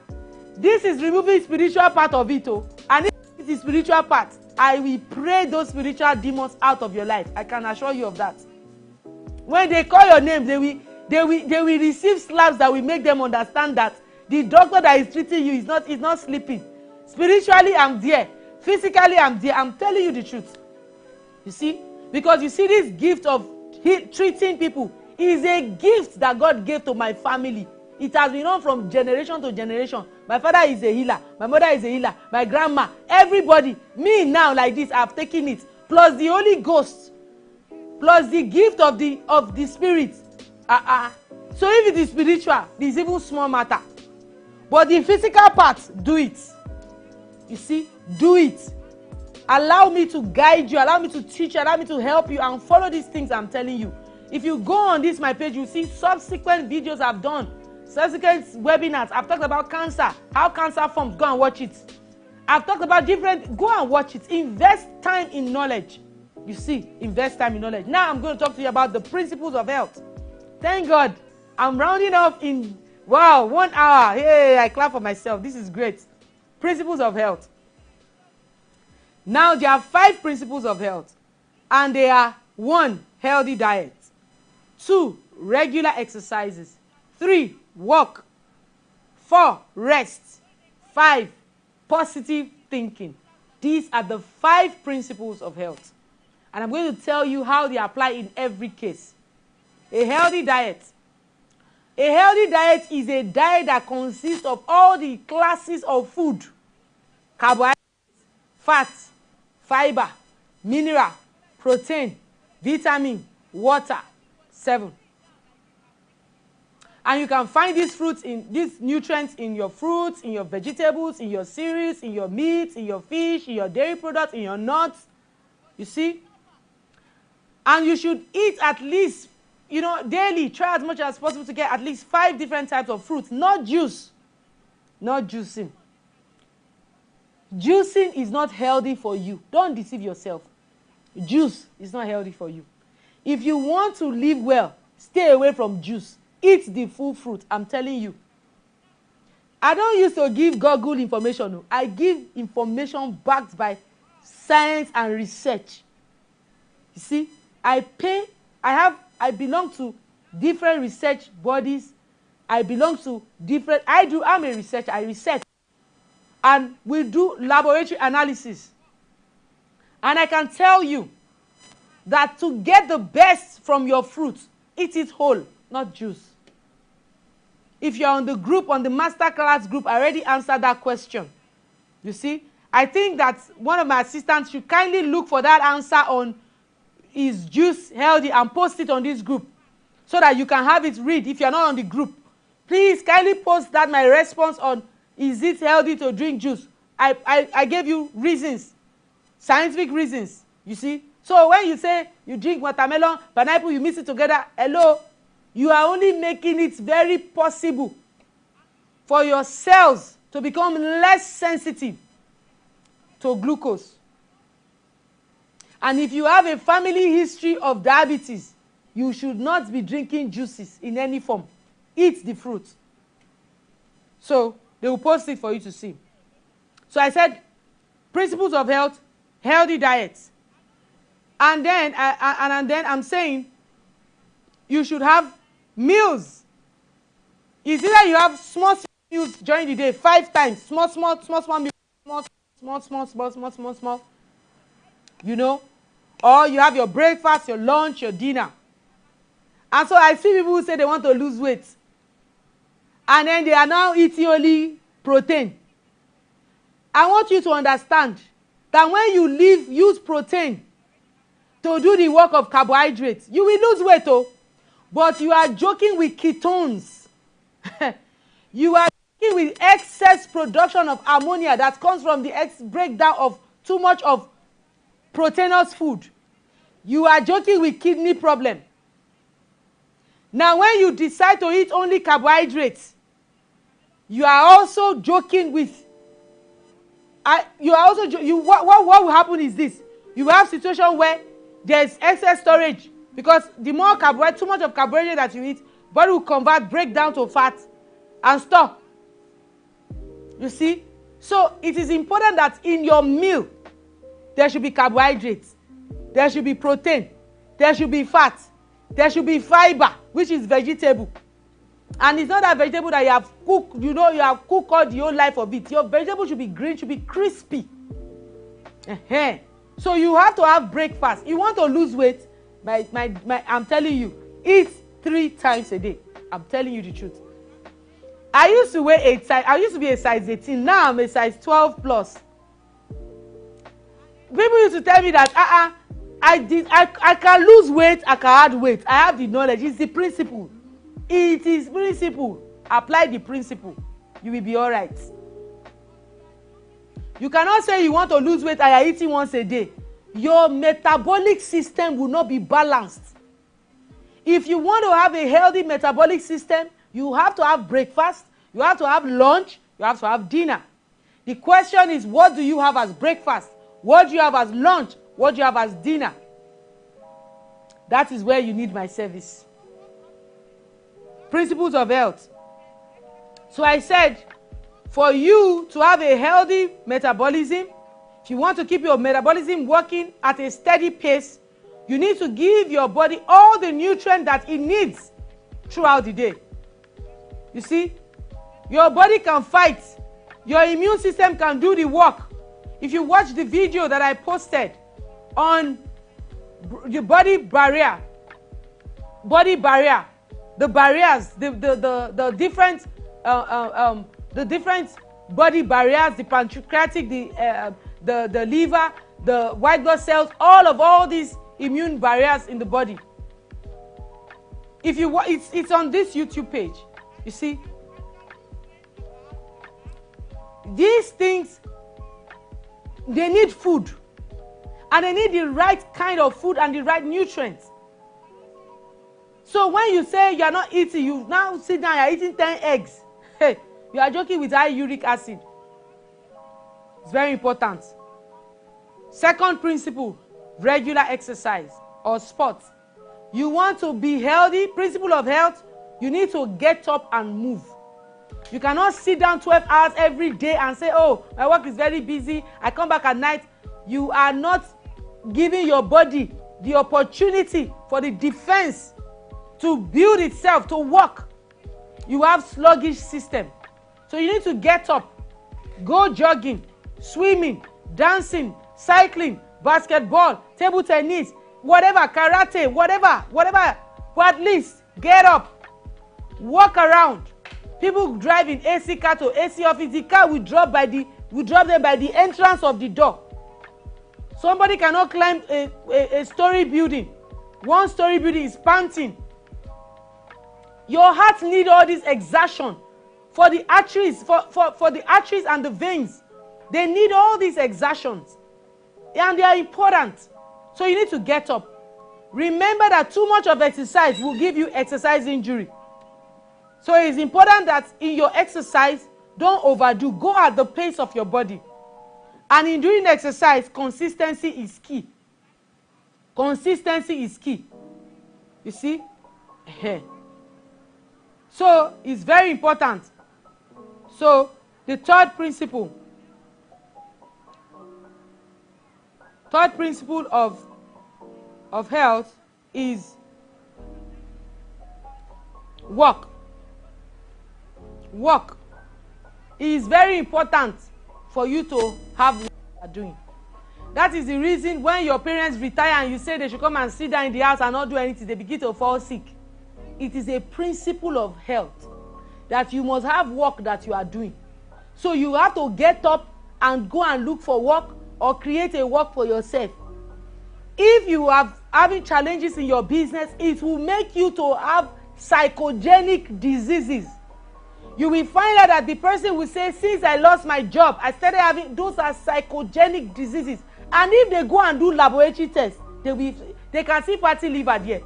This is removing spiritual part of it, and if it is spiritual part, I will pray those spiritual demons out of your life. I can assure you of that. When they call your name, they will receive slaps that will make them understand that the doctor that is treating you is not sleeping. Spiritually, I'm there. Physically, I'm there. I'm telling you the truth. You see? Because you see, this gift of treating people is a gift that God gave to my family. It has been on from generation to generation. My father is a healer. My mother is a healer. My grandma. Everybody. Me now like this, I've taken it. Plus the Holy Ghost. Plus the gift of the Spirit. So if it is spiritual, it's even small matter. But the physical part, do it. You see? Do it. Allow me to guide you. Allow me to teach you. Allow me to help you and follow these things I'm telling you. If you go on this, my page, you'll see subsequent videos I've done. Subsequent webinars. I've talked about cancer, how cancer forms. Go and watch it. I've talked about different. Go and watch it. Invest time in knowledge. You see, invest time in knowledge. Now I'm going to talk to you about the principles of health. Thank God. I'm rounding off in, 1 hour. Hey, I clap for myself. This is great. Principles of health. Now there are 5 principles of health. And they are 1, healthy diet. 2, regular exercises. 3, work. 4, rest. 5, positive thinking. These are the 5 principles of health. And I'm going to tell you how they apply in every case. A healthy diet. A healthy diet is a diet that consists of all the classes of food. Carbohydrates, fat, fiber, mineral, protein, vitamin, water. 7. And you can find these nutrients in your fruits, in your vegetables, in your cereals, in your meat, in your fish, in your dairy products, in your nuts. You see? And you should eat at least, daily. Try as much as possible to get at least 5 different types of fruits. Not juice. Not juicing. Juicing is not healthy for you. Don't deceive yourself. Juice is not healthy for you. If you want to live well, stay away from juice. Eat the full fruit. I'm telling you. I don't used to give Google information. No. I give information backed by science and research. You see, I belong to different research bodies. I'm a researcher. I research. And we do laboratory analysis. And I can tell you that to get the best from your fruit, eat it whole, not juice. If you're on the group, on the masterclass group, I already answered that question. You see, I think that one of my assistants should kindly look for that answer on is juice healthy and post it on this group so that you can have it read if you're not on the group. Please kindly post that my response on is it healthy to drink juice. I gave you reasons, scientific reasons, you see. So when you say you drink watermelon, pineapple, you mix it together, hello, you are only making it very possible for your cells to become less sensitive to glucose. And if you have a family history of diabetes, you should not be drinking juices in any form. Eat the fruit. So they will post it for you to see. So I said, principles of health, healthy diets. And then I'm saying you should have meals. It's either you have small meals during the day, 5 times, small meals, small, you know, or you have your breakfast, your lunch, your dinner. And so I see people who say they want to lose weight, and then they are now eating only protein. I want you to understand that when you use protein to do the work of carbohydrates, you will lose weight, oh, but you are joking with ketones. You are joking with excess production of ammonia that comes from the breakdown of too much of proteinous food. You are joking with kidney problem. Now, when you decide to eat only carbohydrates, you are also joking with. What will happen is this: you will have a situation where there is excess storage because the more carbohydrate, too much of carbohydrate that you eat, body will break down to fat, and store. You see, so it is important that in your meal there should be carbohydrates, there should be protein, there should be fat, there should be fiber, which is vegetable. And it's not that vegetable that you have cooked, you know, you have cooked all the whole life of it. Your vegetable should be green, should be crispy. So you have to have breakfast. You want to lose weight, I'm telling you, eat 3 times a day. I'm telling you the truth. I used to wear I used to be a size 18. Now I'm a size 12 plus. People used to tell me that I can lose weight, I can add weight. I have the knowledge. It's the principle. It is principle. Apply the principle. You will be all right. You cannot say you want to lose weight and you're eating once a day. Your metabolic system will not be balanced. If you want to have a healthy metabolic system, you have to have breakfast, you have to have lunch, you have to have dinner. The question is, what do you have as breakfast? What do you have as lunch? What do you have as dinner? That is where you need my service. Principles of health. So I said, for you to have a healthy metabolism, if you want to keep your metabolism working at a steady pace, you need to give your body all the nutrients that it needs throughout the day. You see, your body can fight. Your immune system can do the work. If you watch the video that I posted on the body barrier, the barriers, the different body barriers, the pancreatic, the liver, the white blood cells, all these immune barriers in the body. If you it's on this YouTube page. You see, these things, they need food, and they need the right kind of food and the right nutrients. So when you say you are not eating, you now sit down, you are eating 10 eggs. Hey, you are joking with high uric acid. It's very important. Second principle, regular exercise or sports. You want to be healthy, principle of health, you need to get up and move. You cannot sit down 12 hours every day and say, oh, my work is very busy, I come back at night. You are not giving your body the opportunity for the defense to build itself, to work. You have sluggish system. So you need to get up, go jogging, swimming, dancing, cycling, basketball, table tennis, whatever, karate, whatever, but at least get up, walk around. People drive in AC car to AC office, the car will drop them by the entrance of the door. Somebody cannot climb a story building. One story building is panting. Your heart needs all this exertion for the arteries, for the arteries and the veins. They need all these exertions, and they are important. So you need to get up. Remember that too much of exercise will give you exercise injury. So it's important that in your exercise, don't overdo. Go at the pace of your body. And in doing exercise, consistency is key. Consistency is key. You see? So it's very important. So the third principle of health is work. Work. It is very important for you to have what you are doing. That is the reason when your parents retire and you say they should come and sit down in the house and not do anything, they begin to fall sick. It is a principle of health that you must have work that you are doing. So you have to get up and go and look for work or create a work for yourself. If you are having challenges in your business, it will make you to have psychogenic diseases. You will find out that the person will say, since I lost my job, I started having, those are psychogenic diseases. And if they go and do laboratory tests, they can see fatty liver there.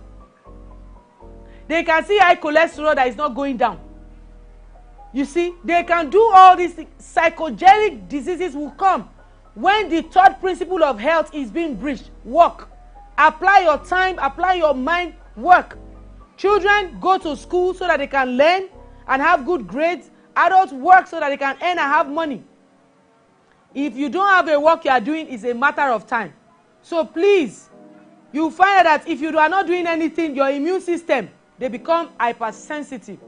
They can see high cholesterol that is not going down. You see, they can do all these things. Psychogenic diseases will come when the third principle of health is being breached. Work. Apply your time, apply your mind, work. Children go to school so that they can learn and have good grades. Adults work so that they can earn and have money. If you don't have a work you are doing, it's a matter of time. So please, you find that if you are not doing anything, your immune system, they become hypersensitive.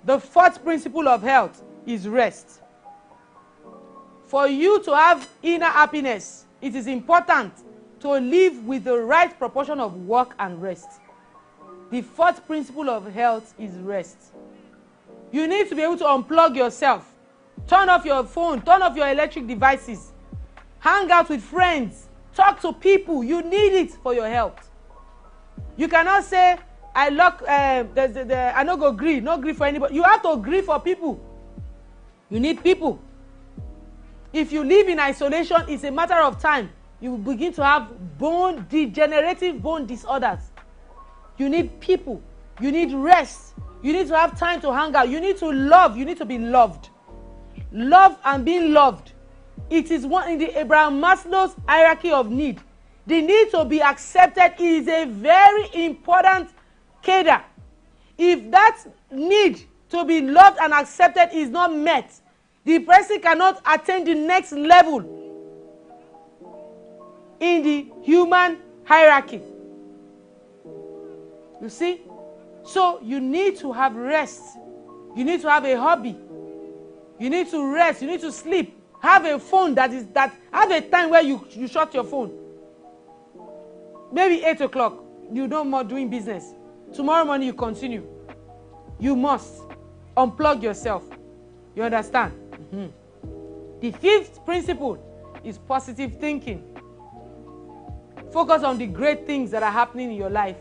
The fourth principle of health is rest. For you to have inner happiness, it is important to live with the right proportion of work and rest. The fourth principle of health is rest. You need to be able to unplug yourself. Turn off your phone, turn off your electric devices. Hang out with friends. Talk to people. You need it for your health. You cannot say, I no go gree, no gree for anybody. You have to gree for people. You need people. If you live in isolation, it's a matter of time. You will begin to have degenerative bone disorders. You need people. You need rest. You need to have time to hang out. You need to love. You need to be loved. Love and being loved. It is one in the Abraham Maslow's hierarchy of need. The need to be accepted is a very important cadre. If that need to be loved and accepted is not met, the person cannot attain the next level in the human hierarchy. You see? So you need to have rest. You need to have a hobby. You need to rest. You need to sleep. Have a phone have a time where you shut your phone. Maybe 8 o'clock, you no more doing business. Tomorrow morning you continue. You must unplug yourself. You understand? Mm-hmm. The fifth principle is positive thinking. Focus on the great things that are happening in your life.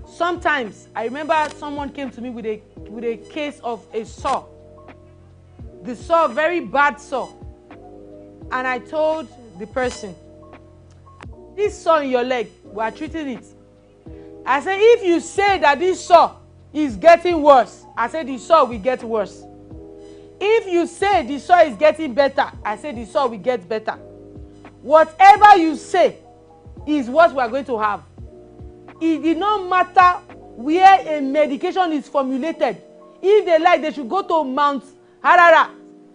Sometimes, I remember someone came to me with a case of a sore. The sore, very bad sore. And I told the person, this sore in your leg, we are treating it. I said, if you say that this sore is getting worse, I said the sore will get worse. If you say the soil is getting better, I say the soil will get better. Whatever you say is what we are going to have. It did not matter where a medication is formulated. If they like, they should go to Mount Harara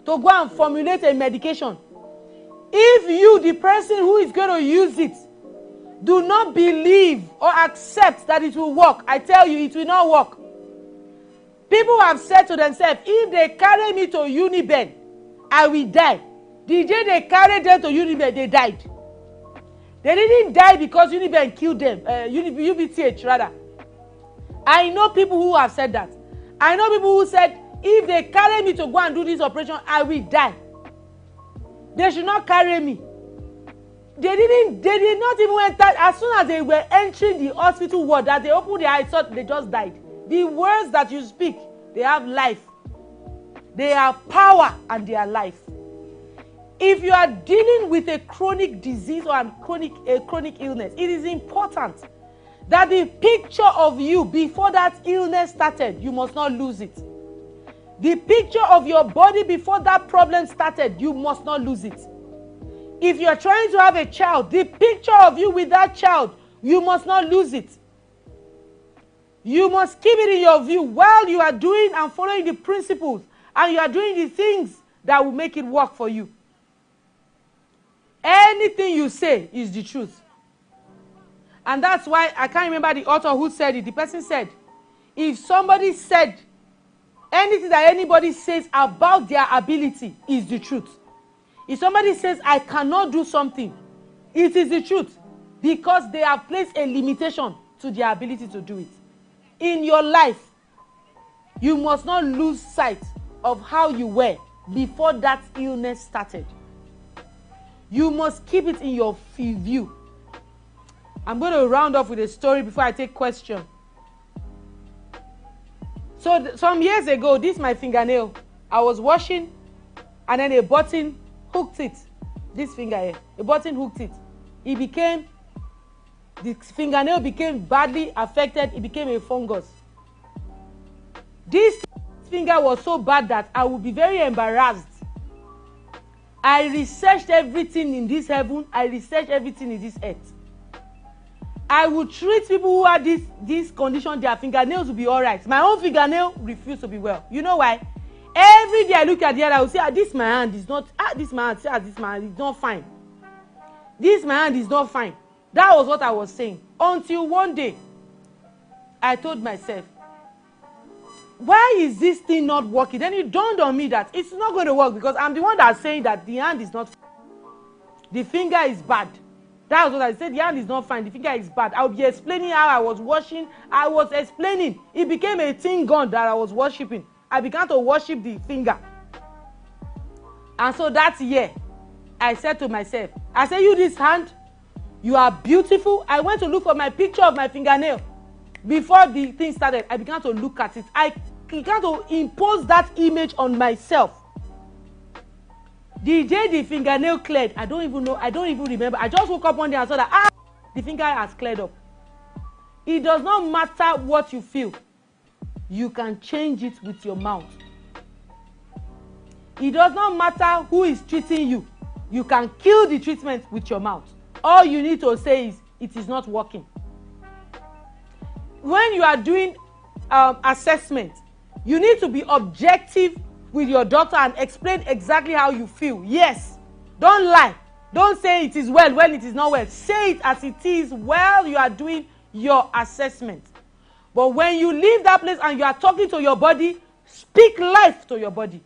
to go and formulate a medication. If you, the person who is going to use it, do not believe or accept that it will work, I tell you, it will not work. People have said to themselves, if they carry me to Uniben, I will die. The day they carried them to Uniben, they died. They didn't die because Uniben killed them, UBTH rather. I know people who have said that. I know people who said, if they carry me to go and do this operation, I will die. They should not carry me. They did not even enter. As soon as they were entering the hospital ward, that they opened their eyes, thought they just died. The words that you speak, they have life. They are power and they are life. If you are dealing with a chronic disease or a chronic illness, it is important that the picture of you before that illness started, you must not lose it. The picture of your body before that problem started, you must not lose it. If you are trying to have a child, the picture of you with that child, you must not lose it. You must keep it in your view while you are doing and following the principles and you are doing the things that will make it work for you. Anything you say is the truth. And that's why I can't remember the author who said it. The person said, if somebody said anything that anybody says about their ability is the truth. If somebody says, I cannot do something, it is the truth. Because they have placed a limitation to their ability to do it. In your life, you must not lose sight of how you were before that illness started. You must keep it in your view. I'm going to round off with a story before I take question. So some years ago, this is my fingernail. I was washing and then a button hooked it. This finger here. A button hooked it. The fingernail became badly affected. It became a fungus. This finger was so bad that I would be very embarrassed. I researched everything in this heaven. I researched everything in this earth. I would treat people who had this condition, their fingernails will be all right. My own fingernail refused to be well. You know why? Every day I look at the other, I will say, this my hand is not, this my hand is not fine. This my hand is not fine. That was what I was saying. Until one day, I told myself, why is this thing not working? Then it dawned on me that it's not going to work because I'm the one that's saying that the hand is not fine. The finger is bad. That was what I said. The hand is not fine. The finger is bad. I would be explaining how I was washing. I was explaining. It became a thing gone that I was worshiping. I began to worship the finger. And so that year, I said to myself, I said, you this hand, you are beautiful. I went to look for my picture of my fingernail. Before the thing started, I began to look at it. I began to impose that image on myself. The day the fingernail cleared, I don't even know, I don't even remember. I just woke up one day and saw that, the finger has cleared up. It does not matter what you feel. You can change it with your mouth. It does not matter who is treating you. You can kill the treatment with your mouth. All you need to say is, it is not working. When you are doing assessment, you need to be objective with your doctor and explain exactly how you feel. Yes, don't lie. Don't say it is well when it is not well. Say it as it is while you are doing your assessment. But when you leave that place and you are talking to your body, speak life to your body.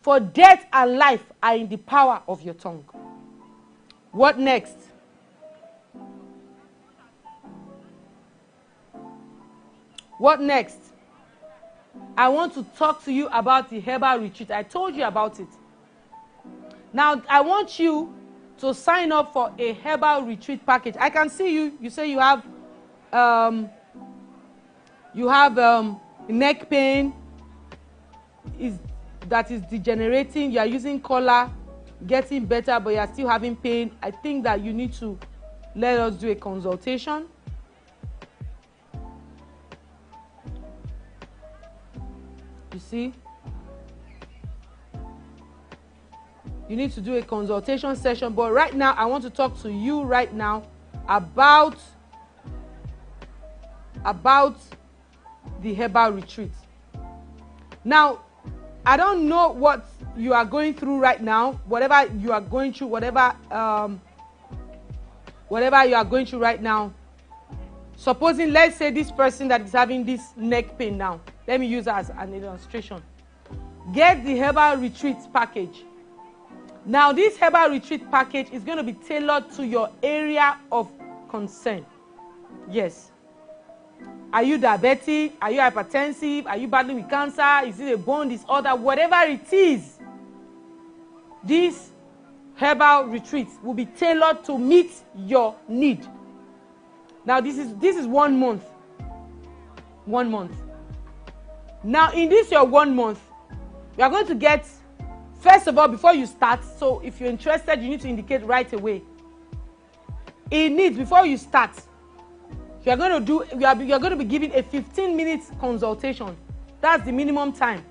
For death and life are in the power of your tongue. What next? What next? I want to talk to you about the Herbal retreat. I told you about it. Now, I want you to sign up for a Herbal retreat package. I can see you. You say you have neck pain that is degenerating. You are using collar, getting better, but you are still having pain. I think that you need to let us do a consultation. You see? you need to do a consultation session. But right now, I want to talk to you right now about the herbal retreat. Now, I don't know what you are going through right now, whatever you are going through, whatever you are going through right now. Supposing, let's say this person that is having this neck pain now, let me use that as an illustration. Get the herbal retreat package. Now, this herbal retreat package is going to be tailored to your area of concern. Yes. Are you diabetic? Are you hypertensive? Are you battling with cancer? Is it a bone disorder? Whatever it is, this herbal retreat will be tailored to meet your need. Now, this is 1 month. 1 month. Now, in this your 1 month, you are going to get, first of all, before you start, so if you're interested, you need to indicate right away. It needs, before you start, you are going to be given a 15-minute consultation. That's the minimum time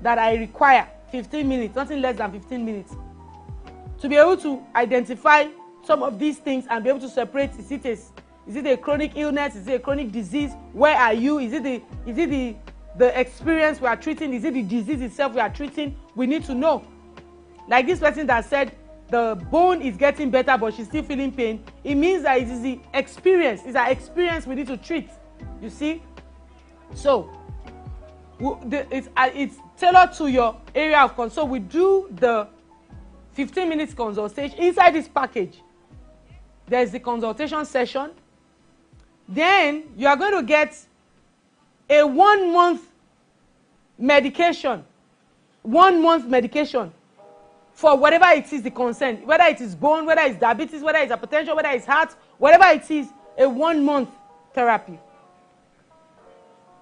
that I require. 15 minutes, nothing less than 15 minutes. To be able to identify some of these things and be able to separate, is it a chronic illness? Is it a chronic disease? Where are you? Is it the experience we are treating? Is it the disease itself we are treating? We need to know. Like this person that said the bone is getting better but she's still feeling pain. It means that it is the experience. It's our experience we need to treat. You see? So, it's tailored to your area of concern. So we do the 15 minutes consultation. Inside this package, there's the consultation session. Then you are going to get a 1 month medication. 1 month medication for whatever it is the concern. Whether it is bone, whether it's diabetes, whether it's hypertension, whether it's heart, whatever it is, a 1 month therapy.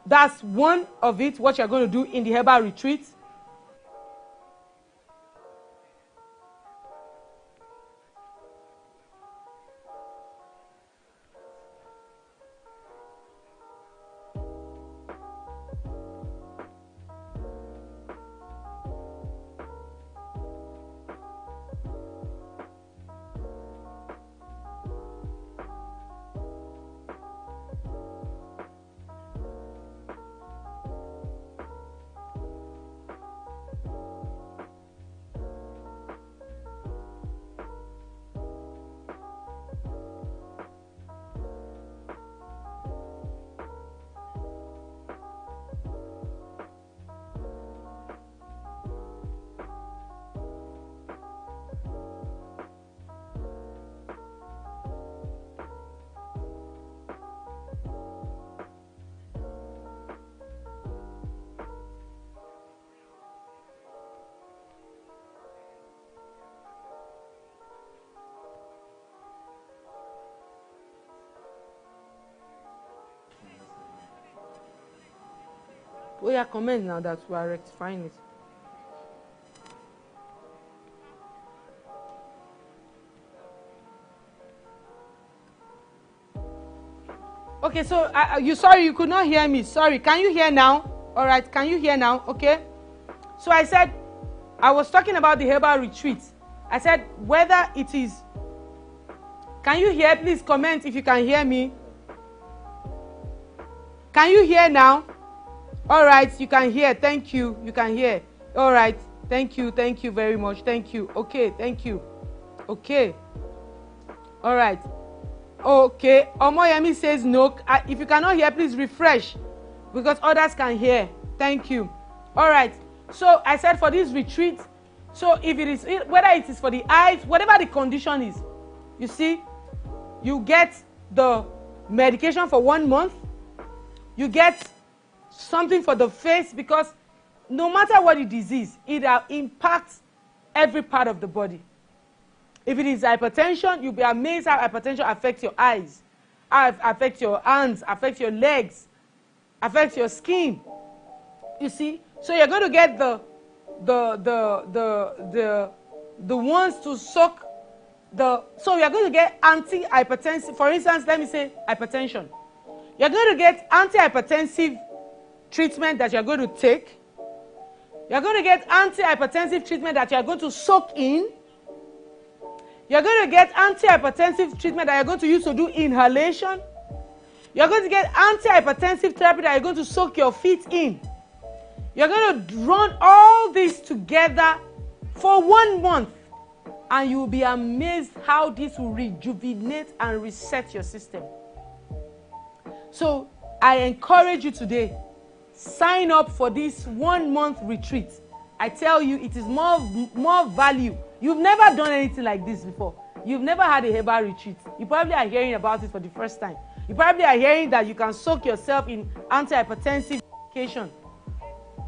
That's one of it, what you're going to do in the herbal retreat. Oh yeah, comment now that we are rectifying it. Okay, so sorry you could not hear me. Sorry, can you hear now? All right, can you hear now? Okay. So I said, I was talking about the herbal retreat. I said whether it is. Can you hear? Please comment if you can hear me. Can you hear now? All right, you can hear. Thank you. You can hear. All right. Thank you. Thank you very much. Thank you. Okay. Thank you. Okay. All right. Okay. Omoyemi says no. If you cannot hear, please refresh because others can hear. Thank you. All right. So I said for this retreat, so if it is, whether it is for the eyes, whatever the condition is, you see, you get the medication for 1 month. You get something for the face because no matter what the disease, it impacts every part of the body. If it is hypertension, you'll be amazed how hypertension affects your eyes, how it affects your hands, affects your legs, affects your skin. You see, so you're going to get the ones to suck the. So you're going to get anti-hypertensive. For instance, let me say hypertension. You're going to get anti-hypertensive treatment that you're going to take. You're going to get antihypertensive treatment that you're going to soak in. You're going to get antihypertensive treatment that you're going to use to do inhalation. You're going to get antihypertensive therapy that you're going to soak your feet in. You're going to run all this together for 1 month. And you will be amazed how this will rejuvenate and reset your system. So I encourage you today, sign up for this 1 month retreat. I tell you, it is more value. You've never done anything like this before. You've never had a herbal retreat. You probably are hearing about it for the first time. You probably are hearing that you can soak yourself in antihypertensive medication.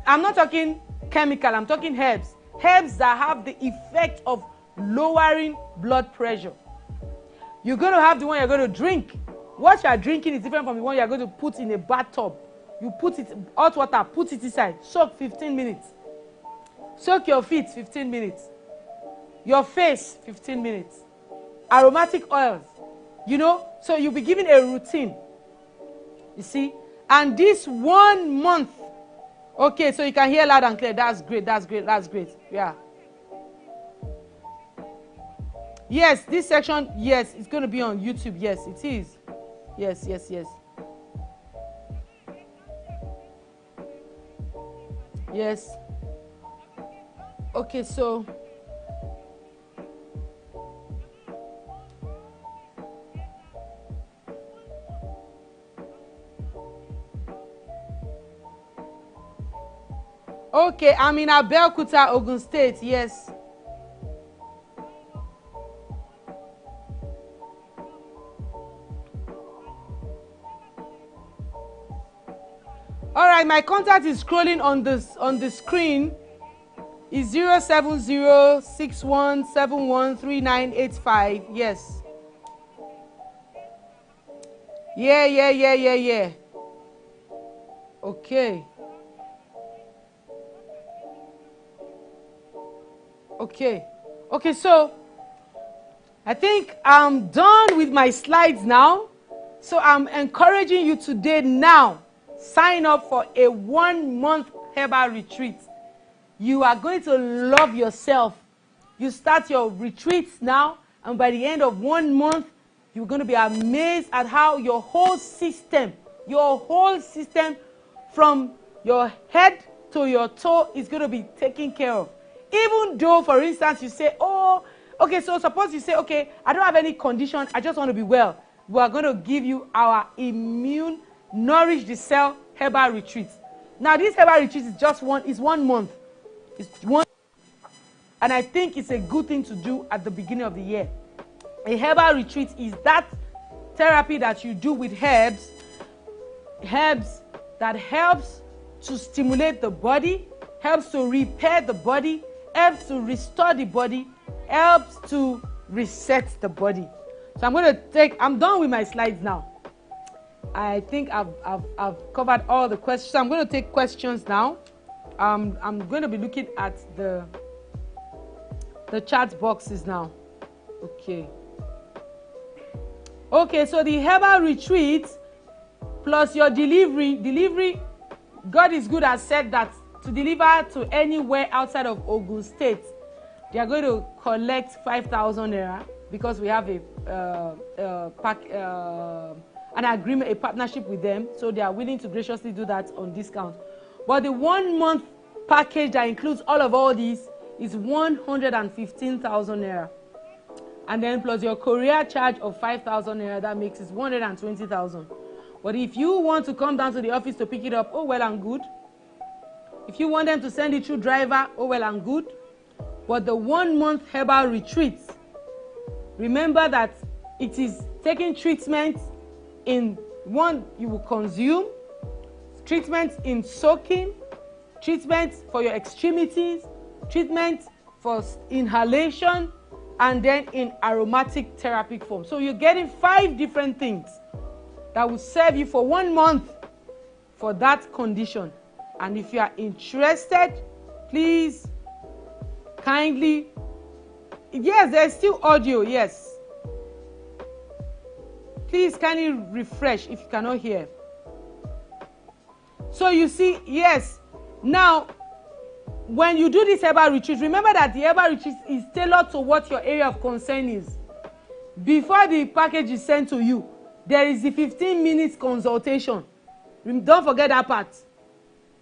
I'm not talking chemical, I'm talking herbs. Herbs that have the effect of lowering blood pressure. You're going to have the one you're going to drink. What you are drinking is different from the one you're going to put in a bathtub. You put it, hot water, put it inside, soak 15 minutes. Soak your feet 15 minutes. Your face 15 minutes. Aromatic oils. You know, so you'll be given a routine. You see? And this 1 month. Okay, so you can hear loud and clear. That's great, that's great, that's great. Yeah. Yes, this section, yes, it's going to be on YouTube. Yes, it is. Yes, yes, yes. Yes. Okay, so. Okay, I'm in Abeokuta, Ogun State, yes. All right, my contact is scrolling on the screen. Is 07061713985. Yes. Yeah. Okay. Okay, so I think I'm done with my slides now. So I'm encouraging you today now, sign up for a 1 month herbal retreat. You are going to love yourself. You start your retreats now, and by the end of 1 month, you're going to be amazed at how your whole system from your head to your toe is going to be taken care of. Even though, for instance, you say, oh, okay, so suppose you say, okay, I don't have any condition, I just want to be well. We are going to give you our immune, nourish the cell herbal retreat. Now, this herbal retreat is just 1 month. It's one, and I think it's a good thing to do at the beginning of the year. A herbal retreat is that therapy that you do with herbs that helps to stimulate the body, helps to repair the body, helps to restore the body, helps to reset the body. So I'm done with my slides now. I think I've covered all the questions. So I'm going to take questions now. I'm going to be looking at the chat boxes now. Okay, so the herbal retreat plus your delivery, God is good has said that to deliver to anywhere outside of Ogun State, they are going to collect 5,000 naira because we have an agreement, a partnership with them, so they are willing to graciously do that on discount. But the 1 month package that includes all these is 115,000 naira. And then plus your courier charge of 5,000 naira, that makes it 120,000. But if you want to come down to the office to pick it up, oh well and good. If you want them to send it through driver, oh well and good. But the 1 month herbal retreat, remember that it is taking treatment in one you will consume, treatment in soaking, treatment for your extremities, treatment for inhalation, and then in aromatic therapeutic form. So you're getting 5 different things that will serve you for 1 month for that condition. And if you are interested, please kindly, yes, there's still audio, yes. Please kindly refresh if you cannot hear. So you see, yes, now when you do this herbal retreat, remember that the herbal retreat is tailored to what your area of concern is. Before the package is sent to you, there is the 15 minutes consultation. Don't forget that part.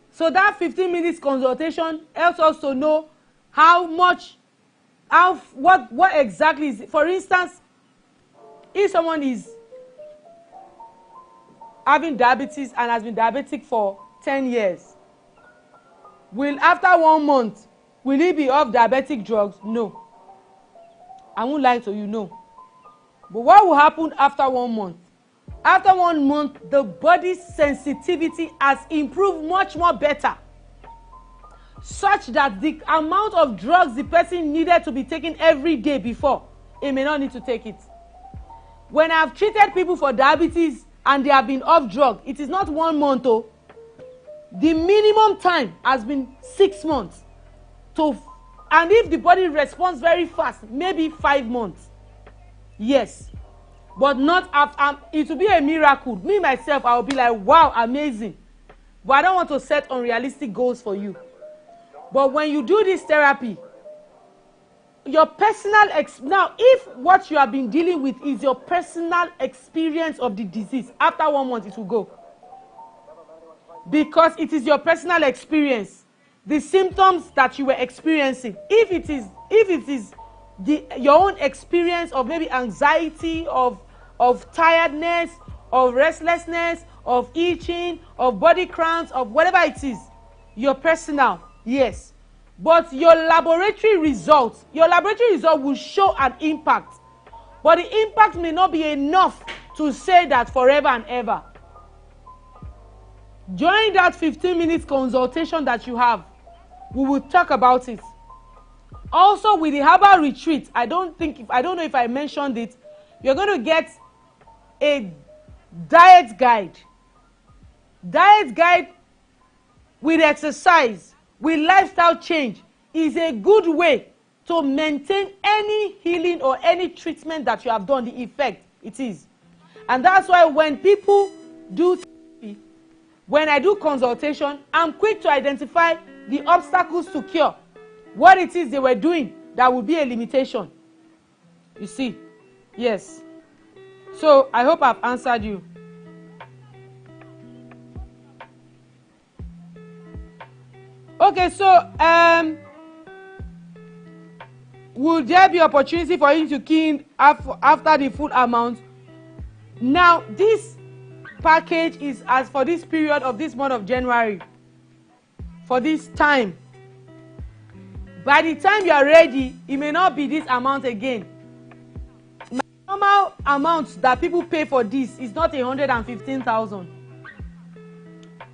So that 15 minutes consultation helps us to know what exactly is. For instance, if someone is having diabetes and has been diabetic for 10 years, after 1 month, will he be off diabetic drugs? No. I won't lie to you, no. But what will happen after 1 month? After 1 month, the body's sensitivity has improved much more better, such that the amount of drugs the person needed to be taking every day before, he may not need to take it. When I've treated people for diabetes and they have been off drug, it is not 1 month. The minimum time has been 6 months. And if the body responds very fast, maybe 5 months. Yes. But not after. It will be a miracle. Me, myself, I will be like, wow, amazing. But I don't want to set unrealistic goals for you. But when you do this therapy, your personal now, if what you have been dealing with is your personal experience of the disease, after 1 month it will go. Because it is your personal experience, the symptoms that you were experiencing. If it is your own experience of maybe anxiety, of tiredness, of restlessness, of itching, of body cramps, of whatever it is, your personal, yes. But your laboratory results will show an impact. But the impact may not be enough to say that forever and ever. During that 15 minutes consultation that you have, we will talk about it. Also, with the herbal retreat, I don't know if I mentioned it, you're going to get a diet guide. Diet guide with exercise, with lifestyle change, is a good way to maintain any healing or any treatment that you have done, the effect it is. And that's why when people do therapy, when I do consultation, I'm quick to identify the obstacles to cure, what it is they were doing that would be a limitation. You see? Yes. So I hope I've answered you. Okay, so will there be opportunity for you to key in after the full amount? Now, this package is as for this period of this month of January, for this time. By the time you are ready, it may not be this amount again. My normal amount that people pay for this is not 115,000,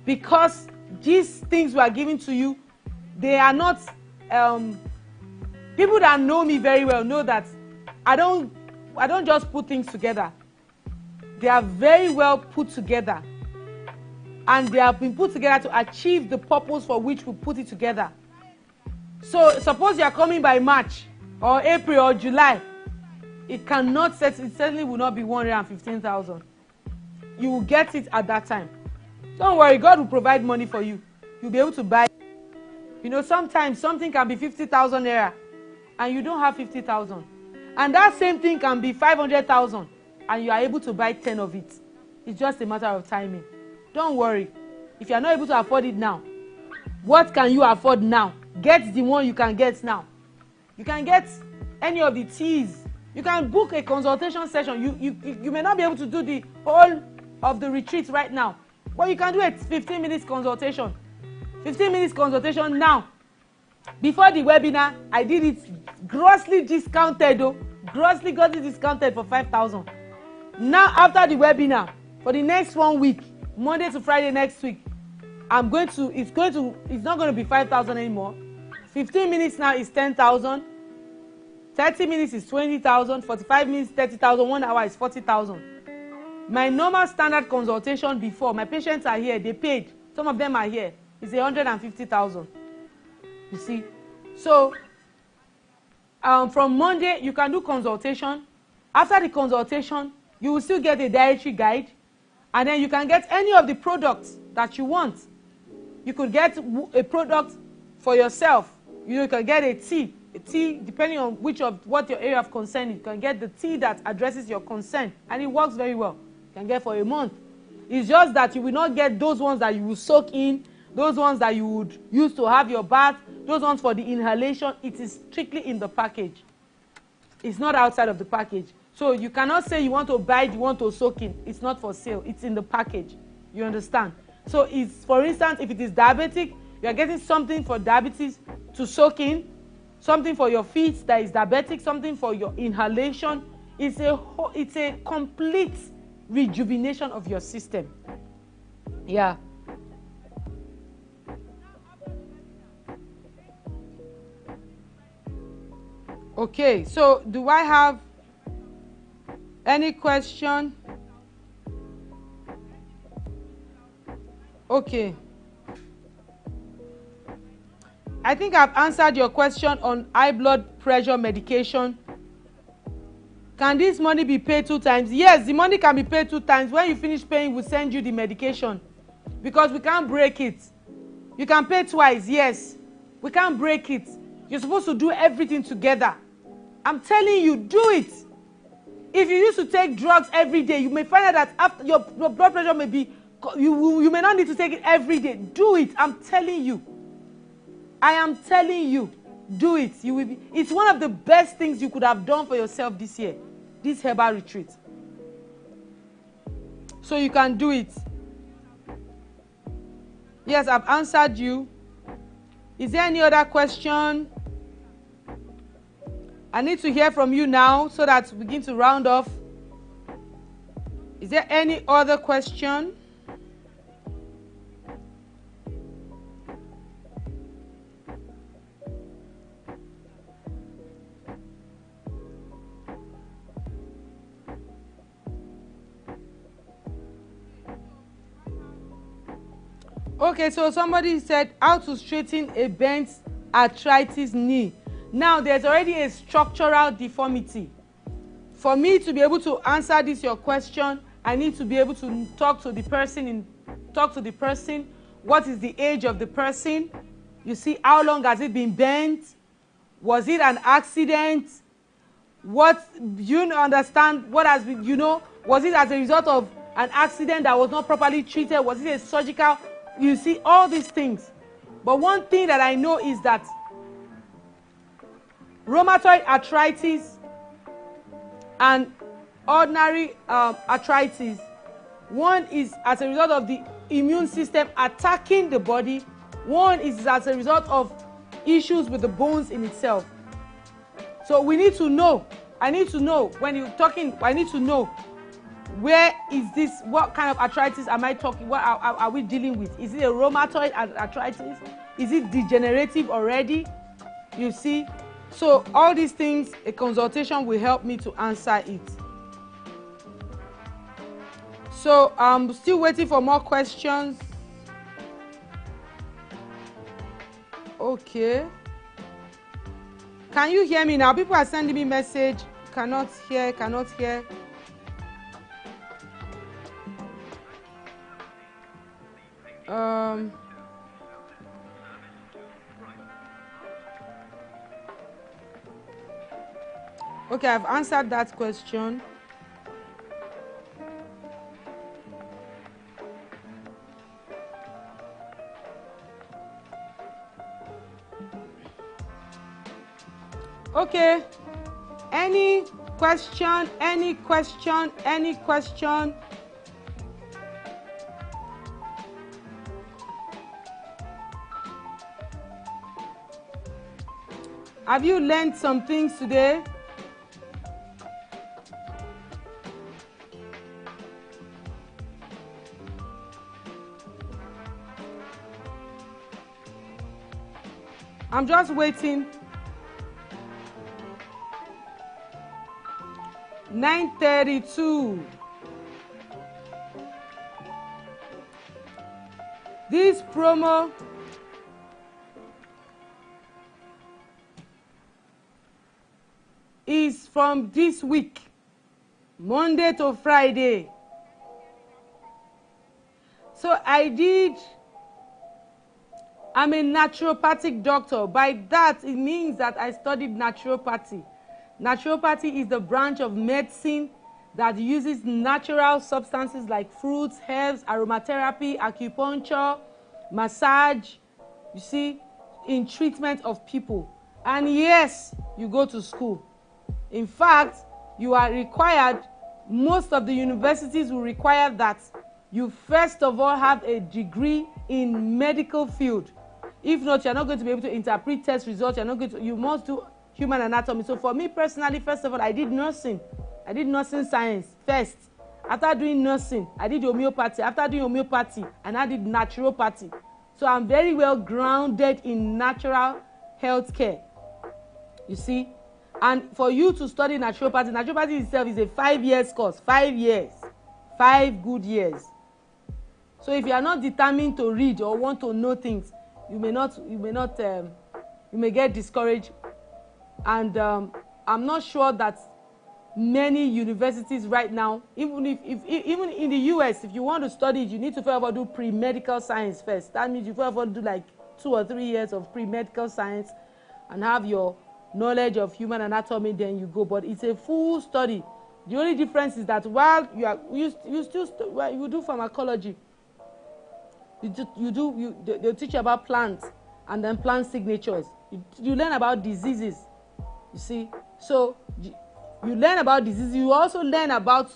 because these things we are giving to you, they are not people that know me very well know that I don't just put things together. They are very well put together, and they have been put together to achieve the purpose for which we put it together. So suppose you are coming by March or April or July, it certainly will not be 115,000. You will get it at that time. Don't worry, God will provide money for you. You'll be able to buy. You know, sometimes something can be 50,000 naira and you don't have 50,000. And that same thing can be 500,000 and you are able to buy 10 of it. It's just a matter of timing. Don't worry. If you are not able to afford it now, what can you afford now? Get the one you can get now. You can get any of the teas. You can book a consultation session. You may not be able to do the whole of the retreat right now, but you can do a 15 minutes consultation. 15 minutes consultation now. Before the webinar, I did it grossly discounted, grossly discounted for 5,000. Now after the webinar, for the next 1 week, Monday to Friday next week, it's not going to be 5,000 anymore. 15 minutes now is 10,000. 30 minutes is 20,000. 45 minutes, 30,000. 1 hour is 40,000. My normal standard consultation before, my patients are here, they paid. Some of them are here. It's 150,000. You see? So, from Monday, you can do consultation. After the consultation, you will still get a dietary guide. And then you can get any of the products that you want. You could get a product for yourself, you can get a tea, depending on what your area of concern is. You can get the tea that addresses your concern, and it works very well. You can get for a month. It's just that you will not get those ones that you will soak in, those ones that you would use to have your bath, those ones for the inhalation. It is strictly in the package. It's not outside of the package. So you cannot say you want to buy it, you want to soak in. It's not for sale. It's in the package. You understand? So it's, for instance, if it is diabetic, you are getting something for diabetes to soak in, something for your feet that is diabetic, something for your inhalation. It's a complete rejuvenation of your system. Yeah. Okay, so do I have any question? Okay. I think I've answered your question on high blood pressure medication. Can this money be paid 2 times? Yes, the money can be paid 2 times. When you finish paying, we'll send you the medication, because we can't break it. You can pay twice, yes. We can't break it. You're supposed to do everything together. I'm telling you, do it. If you used to take drugs every day, you may find out that after your blood pressure may be, you may not need to take it every day. Do it. I'm telling you. I am telling you, do it. You will be, it's one of the best things you could have done for yourself this year, this herbal retreat. So you can do it. Yes, I've answered you. Is there any other question? I need to hear from you now so that we begin to round off. Is there any other question? Okay, so somebody said how to straighten a bent arthritis knee. Now, there's already a structural deformity. For me to be able to answer this your question, I need to be able to talk to the person. What is the age of the person? You see, how long has it been bent? Was it an accident? What, you understand? What has been, was it as a result of an accident that was not properly treated? Was it a surgical? You see, all these things. But one thing that I know is that rheumatoid arthritis and ordinary arthritis, one is as a result of the immune system attacking the body. One is as a result of issues with the bones in itself. So we need to know. I need to know when you're talking. I need to know where is this, what kind of arthritis am I talking, what are we dealing with? Is it a rheumatoid arthritis? Is it degenerative already? You see? So all these things, a consultation will help me to answer it. So I'm still waiting for more questions. Okay. Can you hear me now? People are sending me message. Cannot hear. Okay, I've answered that question. Okay. Any question? Have you learned some things today? I'm just waiting. 9:32. This promo is from this week, Monday to Friday. So I I'm a naturopathic doctor. By that, it means that I studied naturopathy. Naturopathy is the branch of medicine that uses natural substances like fruits, herbs, aromatherapy, acupuncture, massage, you see, in treatment of people. And yes, you go to school. In fact, you are required, most of the universities will require that you first of all have a degree in medical field. If not, you're not going to be able to interpret test results. You must do human anatomy. So for me personally, first of all, I did nursing. I did nursing science first. After doing nursing, I did homeopathy. After doing homeopathy, and I did naturopathy. So I'm very well grounded in natural health care. You see? And for you to study naturopathy, naturopathy itself is a 5 years course. 5 years. 5 good years. So if you are not determined to read or want to know things, you may get discouraged. And I'm not sure that many universities right now, even in the US, if you want to study it, you need to first of all do pre-medical science first. That means you first of all do like 2 or 3 years of pre-medical science and have your knowledge of human anatomy, then you go. But it's a full study. The only difference is that while you do pharmacology, they'll teach you about plants and then plant signatures. You learn about diseases, you see. So you learn about diseases. You also learn about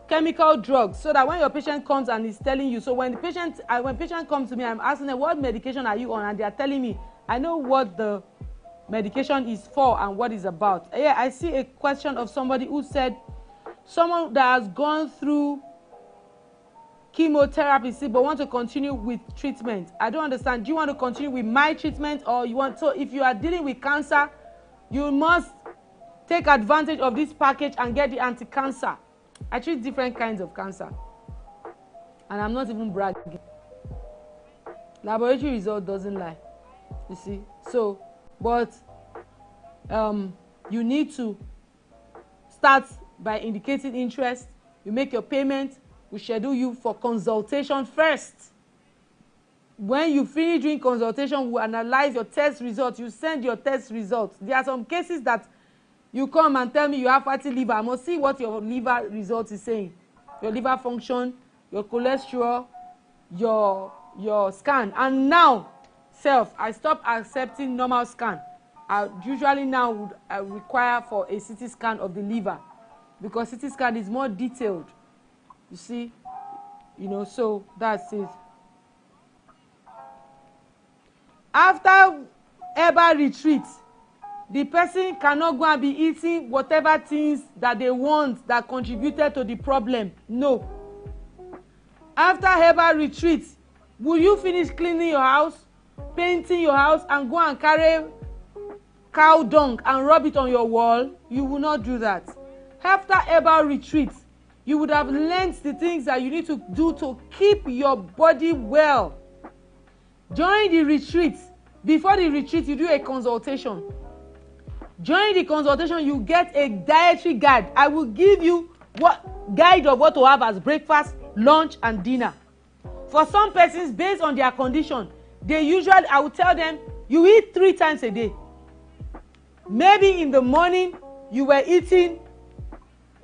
chemical drugs, so that when your patient comes and is telling you, so when patient comes to me, I'm asking them, what medication are you on? And they are telling me, I know what the medication is for and what it's about. Yeah, I see a question of somebody who said, someone that has gone through chemotherapy, but want to continue with treatment. I don't understand. Do you want to continue with my treatment, or you want? So if you are dealing with cancer, you must take advantage of this package and get the anti-cancer. I treat different kinds of cancer, and I'm not even bragging. Laboratory result doesn't lie, you see. So, but you need to start by indicating interest. You make your payment. We schedule you for consultation first. When you finish doing consultation, we analyze your test results. You send your test results. There are some cases that you come and tell me you have fatty liver. I must see what your liver result is saying. Your liver function, your cholesterol, your scan. And now, I stop accepting normal scan. I usually now would require for a CT scan of the liver, because CT scan is more detailed. You see, so that's it. After herbal retreat, the person cannot go and be eating whatever things that they want that contributed to the problem. No. After herbal retreat, will you finish cleaning your house, painting your house, and go and carry cow dung and rub it on your wall? You will not do that. After herbal retreat, you would have learned the things that you need to do to keep your body well. During the retreat, before the retreat, you do a consultation. During the consultation, you get a dietary guide. I will give you guide of what to have as breakfast, lunch, and dinner. For some persons, based on their condition, I will tell them, you eat 3 times a day. Maybe in the morning, you were eating,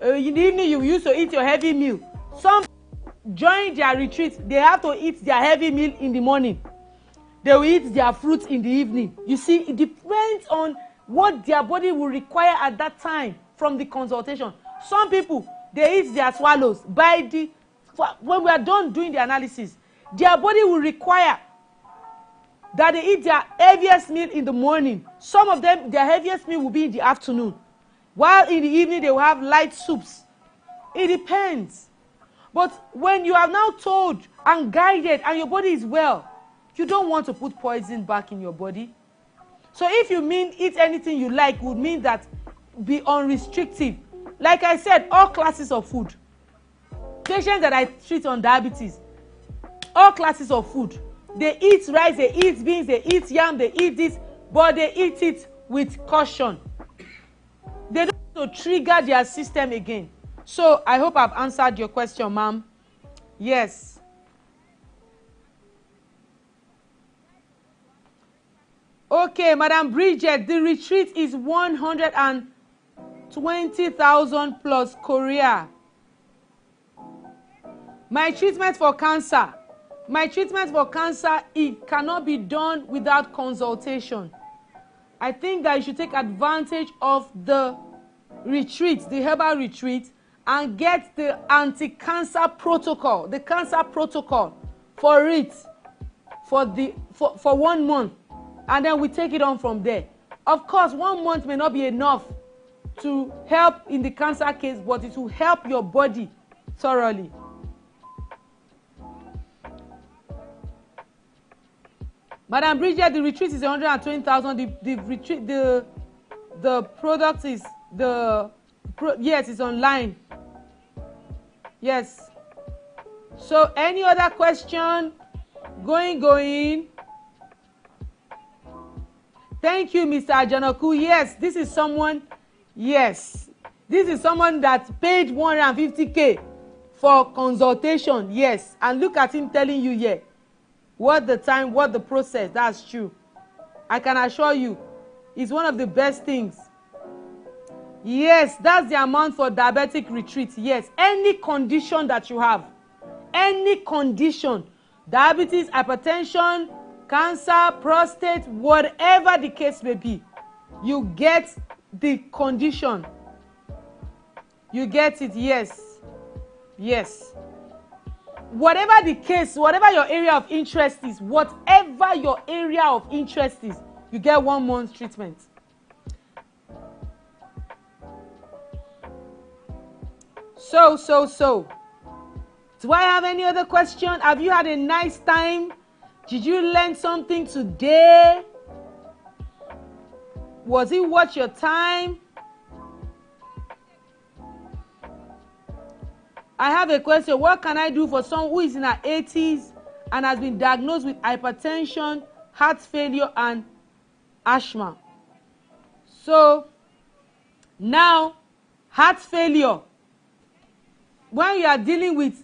in the evening, you used to eat your heavy meal. Some, during their retreat, they have to eat their heavy meal in the morning. They will eat their fruits in the evening. You see, it depends on what their body will require at that time from the consultation. Some people, they eat their swallows. When we are done doing the analysis, their body will require that they eat their heaviest meal in the morning. Some of them, their heaviest meal will be in the afternoon, while in the evening they will have light soups. It depends. But when you are now told and guided and your body is well, you don't want to put poison back in your body. So if you mean eat anything you like, would mean that be unrestricted. Like I said, all classes of food. Patients that I treat on diabetes, all classes of food. They eat rice, they eat beans, they eat yam, they eat this, but they eat it with caution. They don't want to trigger their system again. So I hope I've answered your question, ma'am. Yes. Okay, Madam Bridget, the retreat is 120,000 plus Korea. My treatment for cancer. My treatment for cancer, it cannot be done without consultation. I think that you should take advantage of the retreat, the herbal retreat, and get the anti-cancer protocol, the cancer protocol for it for 1 month, and then we take it on from there. Of course, 1 month may not be enough to help in the cancer case, but it will help your body thoroughly. Madam Bridget, the retreat is 120,000. The product is yes, it's online. Yes. So any other question? Going. Thank you, Mr. Ajanaku. Yes, this is someone. Yes, this is someone that paid 150K for consultation. Yes, and look at him telling you, yeah, what the time, what the process. That's true. I can assure you, it's one of the best things. Yes, that's the amount for diabetic retreat. Yes, any condition that you have, any condition, diabetes, hypertension, cancer, prostate, whatever the case may be, you get the condition. You get it, yes. Yes. Whatever the case, whatever your area of interest is, whatever your area of interest is, you get 1 month treatment. So. Do I have any other question? Have you had a nice time? Did you learn something today? Was it worth your time? I have a question. What can I do for someone who is in her 80s and has been diagnosed with hypertension, heart failure, and asthma? So, now, heart failure. When you are dealing with,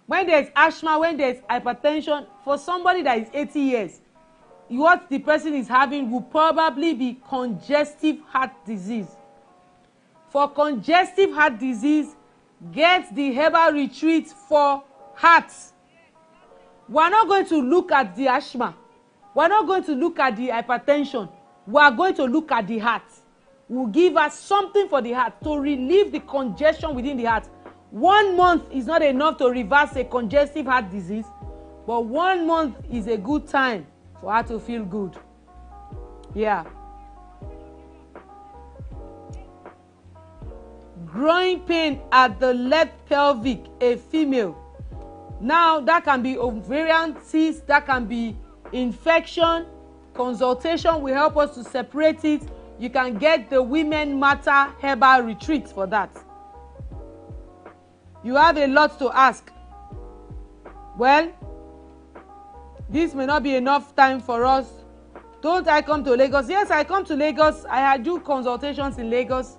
when there is asthma, when there is hypertension, for somebody that is 80 years, what the person is having will probably be congestive heart disease. For congestive heart disease, get the herbal retreat for heart. We are not going to look at the asthma. We are not going to look at the hypertension. We are going to look at the heart. We'll give us something for the heart to relieve the congestion within the heart. 1 month is not enough to reverse a congestive heart disease, but 1 month is a good time for her to feel good. Yeah. Growing pain at the left pelvic, a female. Now, that can be ovarian cyst, that can be infection. Consultation will help us to separate it. You can get the Women Matter Herbal Retreat for that. You have a lot to ask. Well, this may not be enough time for us. Don't I come to Lagos? Yes, I come to Lagos. I do consultations in Lagos.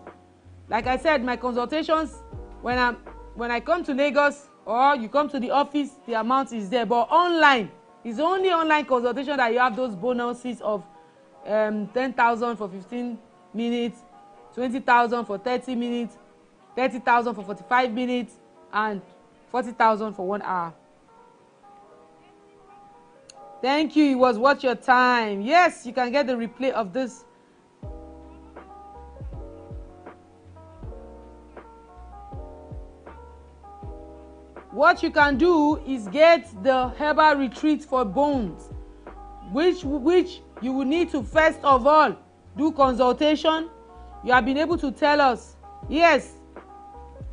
Like I said, my consultations, when I come to Lagos or you come to the office, the amount is there. But online, it's only online consultation that you have those bonuses of 10,000 for 15 minutes, 20,000 for 30 minutes, 30,000 for 45 minutes, and 40,000 for 1 hour. Thank you. It was worth your time. Yes, you can get the replay of this. What you can do is get the herbal retreat for bones, which you will need to first of all do consultation. You have been able to tell us, yes,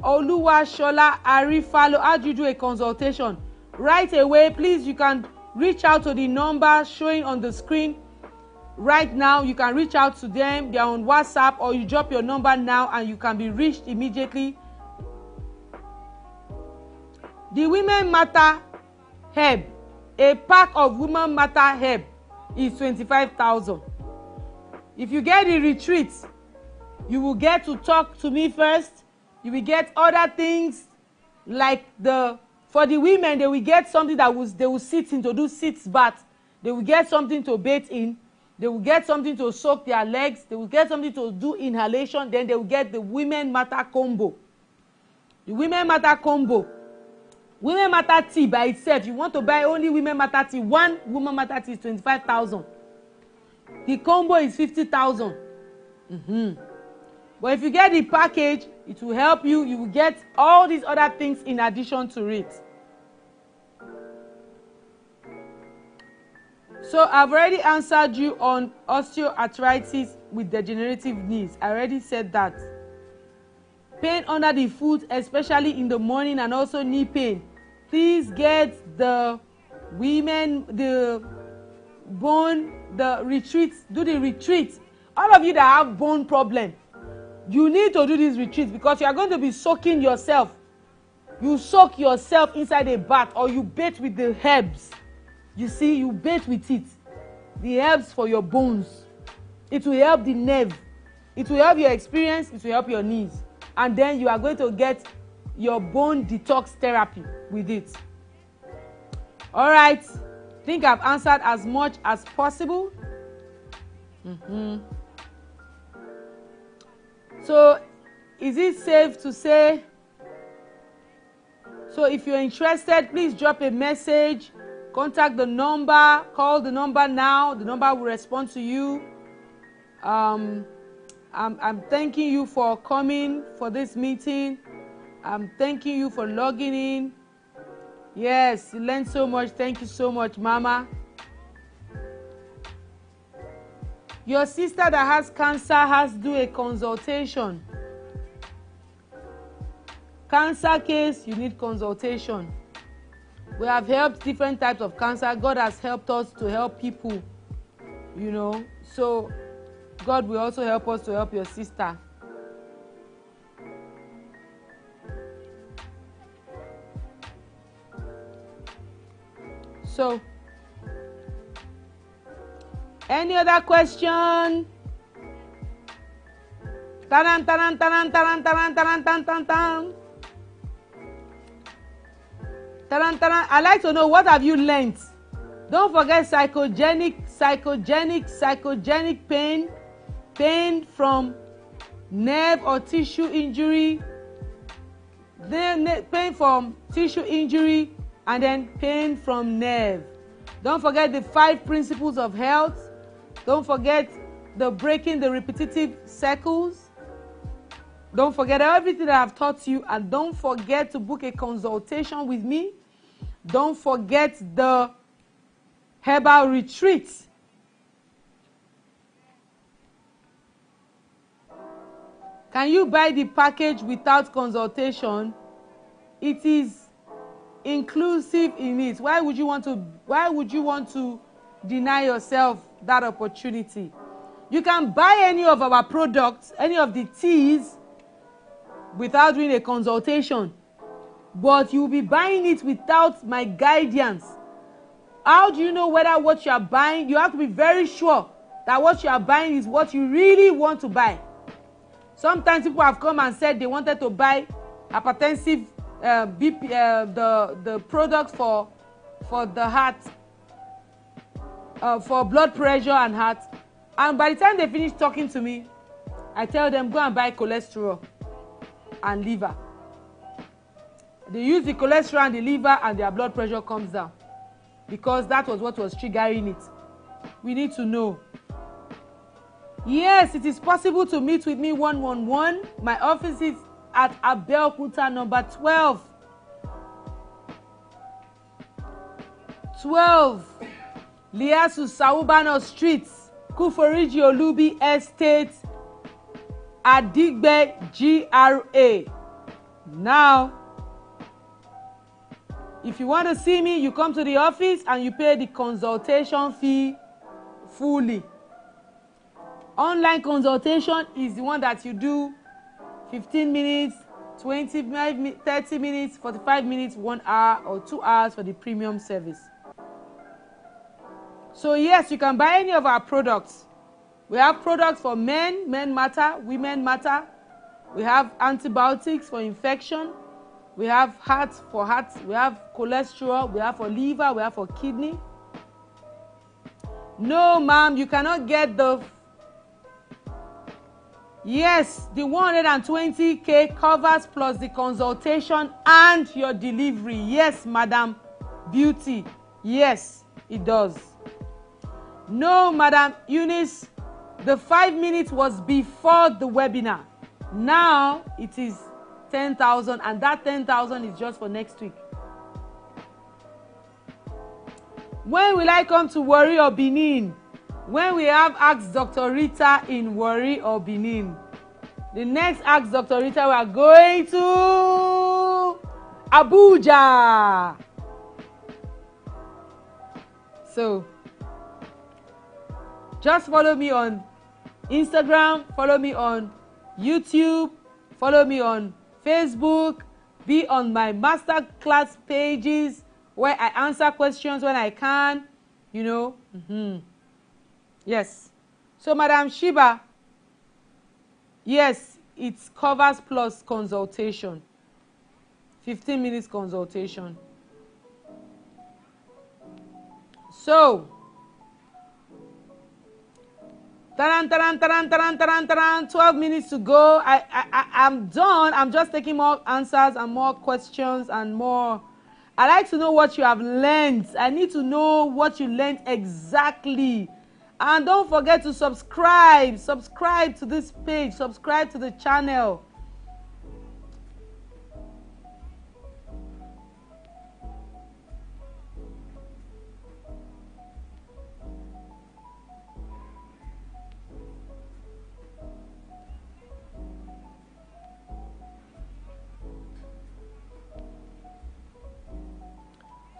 Oluwashola Arifalo, how do you do a consultation? Right away, please, you can reach out to the number showing on the screen right now. You can reach out to them. They are on WhatsApp, or you drop your number now and you can be reached immediately. The Women Matter Herb, a pack of Women Matter Herb is 25,000. If you get the retreat, you will get to talk to me first. You will get other things like for the women, they will get something that they will sit in to do sitz bath. They will get something to bathe in. They will get something to soak their legs. They will get something to do inhalation. Then they will get the Women Matter combo. The Women Matter combo. Women Matter tea by itself. You want to buy only Women Matter tea. One Women Matter tea is 25,000. The combo is 50,000. But if you get the package, it will help you. You will get all these other things in addition to it. So I've already answered you on osteoarthritis with degenerative knees. I already said that. Pain under the foot, especially in the morning, and also knee pain. Please get the bone, the retreat. Do the retreat. All of you that have bone problem, you need to do this retreat because you are going to be soaking yourself. You soak yourself inside a bath, or you bathe with the herbs. You see, you bathe with it. The herbs for your bones. It will help the nerve. It will help your experience. It will help your knees. And then you are going to get your bone detox therapy with it. All right. I think I've answered as much as possible. So, is it safe to say? So, if you're interested, please drop a message. Contact the number. Call the number now. The number will respond to you. I'm thanking you for coming for this meeting. I'm thanking you for logging in. Yes, you learned so much. Thank you so much, Mama. Your sister that has cancer has to do a consultation. Cancer case, you need consultation. We have helped different types of cancer. God has helped us to help people, you know. So God will also help us to help your sister. So, any other question? Taran, taran, taran, taran, taran, taran, taran, taran, taran. Taran, taran. I'd like to know, what have you learned? Don't forget psychogenic pain, pain from nerve or tissue injury, pain from tissue injury, and then pain from nerve. Don't forget the 5 principles of health. Don't forget the breaking the repetitive cycles. Don't forget everything that I've taught you, and don't forget to book a consultation with me. Don't forget the Herbal retreat. Can you buy the package without consultation? It is inclusive in it. Why would you want to deny yourself that opportunity? You can buy any of our products, any of the teas, without doing a consultation, but you will be buying it without my guidance. How do you know whether what you are buying? You have to be very sure that what you are buying is what you really want to buy. Sometimes people have come and said they wanted to buy hypertensive the product for the heart, for blood pressure and heart, and by the time they finish talking to me, I tell them, go and buy cholesterol and liver. They use the cholesterol and the liver, and their blood pressure comes down, because that was what was triggering it. We need to know. Yes, it is possible to meet with me one-on-one. My office is at Abeokuta number 12. 12 Liasu Saubano Street, Kuforiji Olubi Estate, Adigbe, GRA. Now, if you want to see me, you come to the office and you pay the consultation fee fully. Online consultation is the one that you do 15 minutes, 20, 30 minutes, 45 minutes, 1 hour, or 2 hours for the premium service. So yes, you can buy any of our products. We have products for men, men matter, women matter. We have antibiotics for infection. We have heart for heart. We have cholesterol. We have for liver. We have for kidney. No, ma'am, you cannot get the... Yes, the 120K covers plus the consultation and your delivery. Yes, Madam Beauty. Yes, it does. No, Madam Eunice, the 5 minutes was before the webinar. Now it is 10,000, and that 10,000 is just for next week. When will I come to Warri or Benin? When we have Ask Dr. Rita in Warri or Benin. The next Ask Dr. Rita, we are going to Abuja. So, just follow me on Instagram, follow me on YouTube, follow me on Facebook, be on my masterclass pages where I answer questions when I can, you know. Yes. So, Madam Shiba, yes, it covers plus consultation. 15 minutes consultation. So, 12 minutes to go. I'm done. I'm just taking more answers and more questions and more. I like to know what you have learned. I need to know what you learned exactly. And don't forget to subscribe. Subscribe to this page. Subscribe to the channel.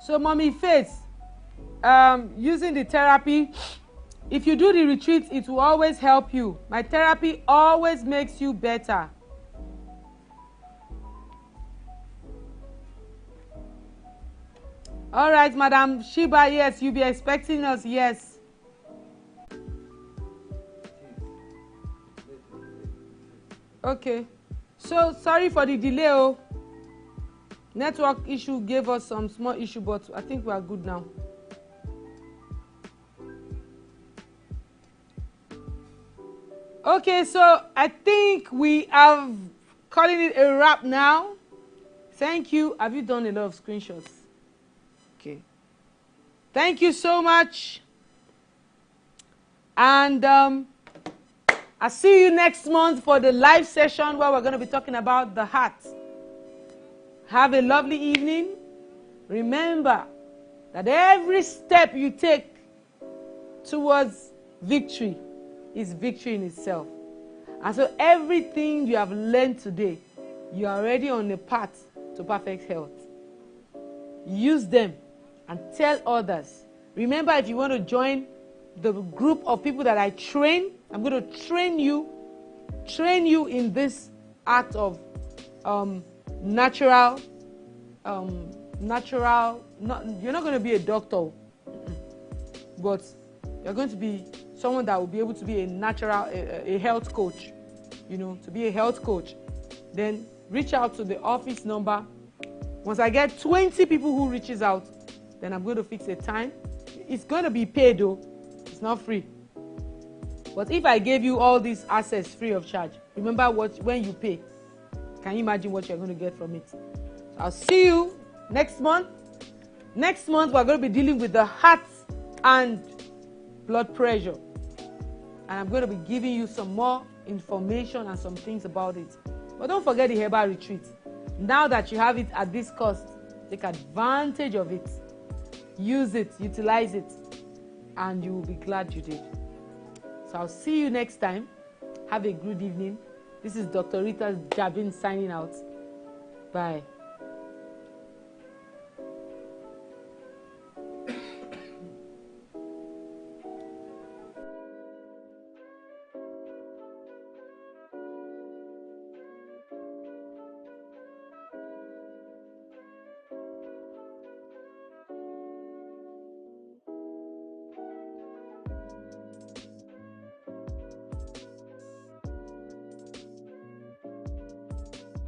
So, Mommy Faith, using the therapy, if you do the retreat, it will always help you. My therapy always makes you better. All right, Madam Shiba, yes, you'll be expecting us, yes. Okay. So, sorry for the delay, oh. Network issue gave us some small issue, but I think we are good now. Okay, so I think we are calling it a wrap now. Thank you. Have you done a lot of screenshots? Okay. Thank you so much. And I'll see you next month for the live session where we're going to be talking about the heart. Have a lovely evening. Remember that every step you take towards victory is victory in itself. And so everything you have learned today, you are already on a path to perfect health. Use them and tell others. Remember, if you want to join the group of people that I train, I'm going to train you in this art of natural, you're not going to be a doctor, but you're going to be someone that will be able to be a natural, a health coach, you know, to be a health coach. Then reach out to the office number. Once I get 20 people who reaches out, then I'm going to fix a time. It's going to be paid though. It's not free. But if I gave you all these access free of charge, remember when you pay, can you imagine what you're going to get from it? So I'll see you next month. Next month, we're going to be dealing with the heart and blood pressure. And I'm going to be giving you some more information and some things about it. But don't forget the Herbal retreat. Now that you have it at this cost, take advantage of it. Use it, utilize it, and you will be glad you did. So I'll see you next time. Have a good evening. This is Dr. Rita Jabin signing out. Bye.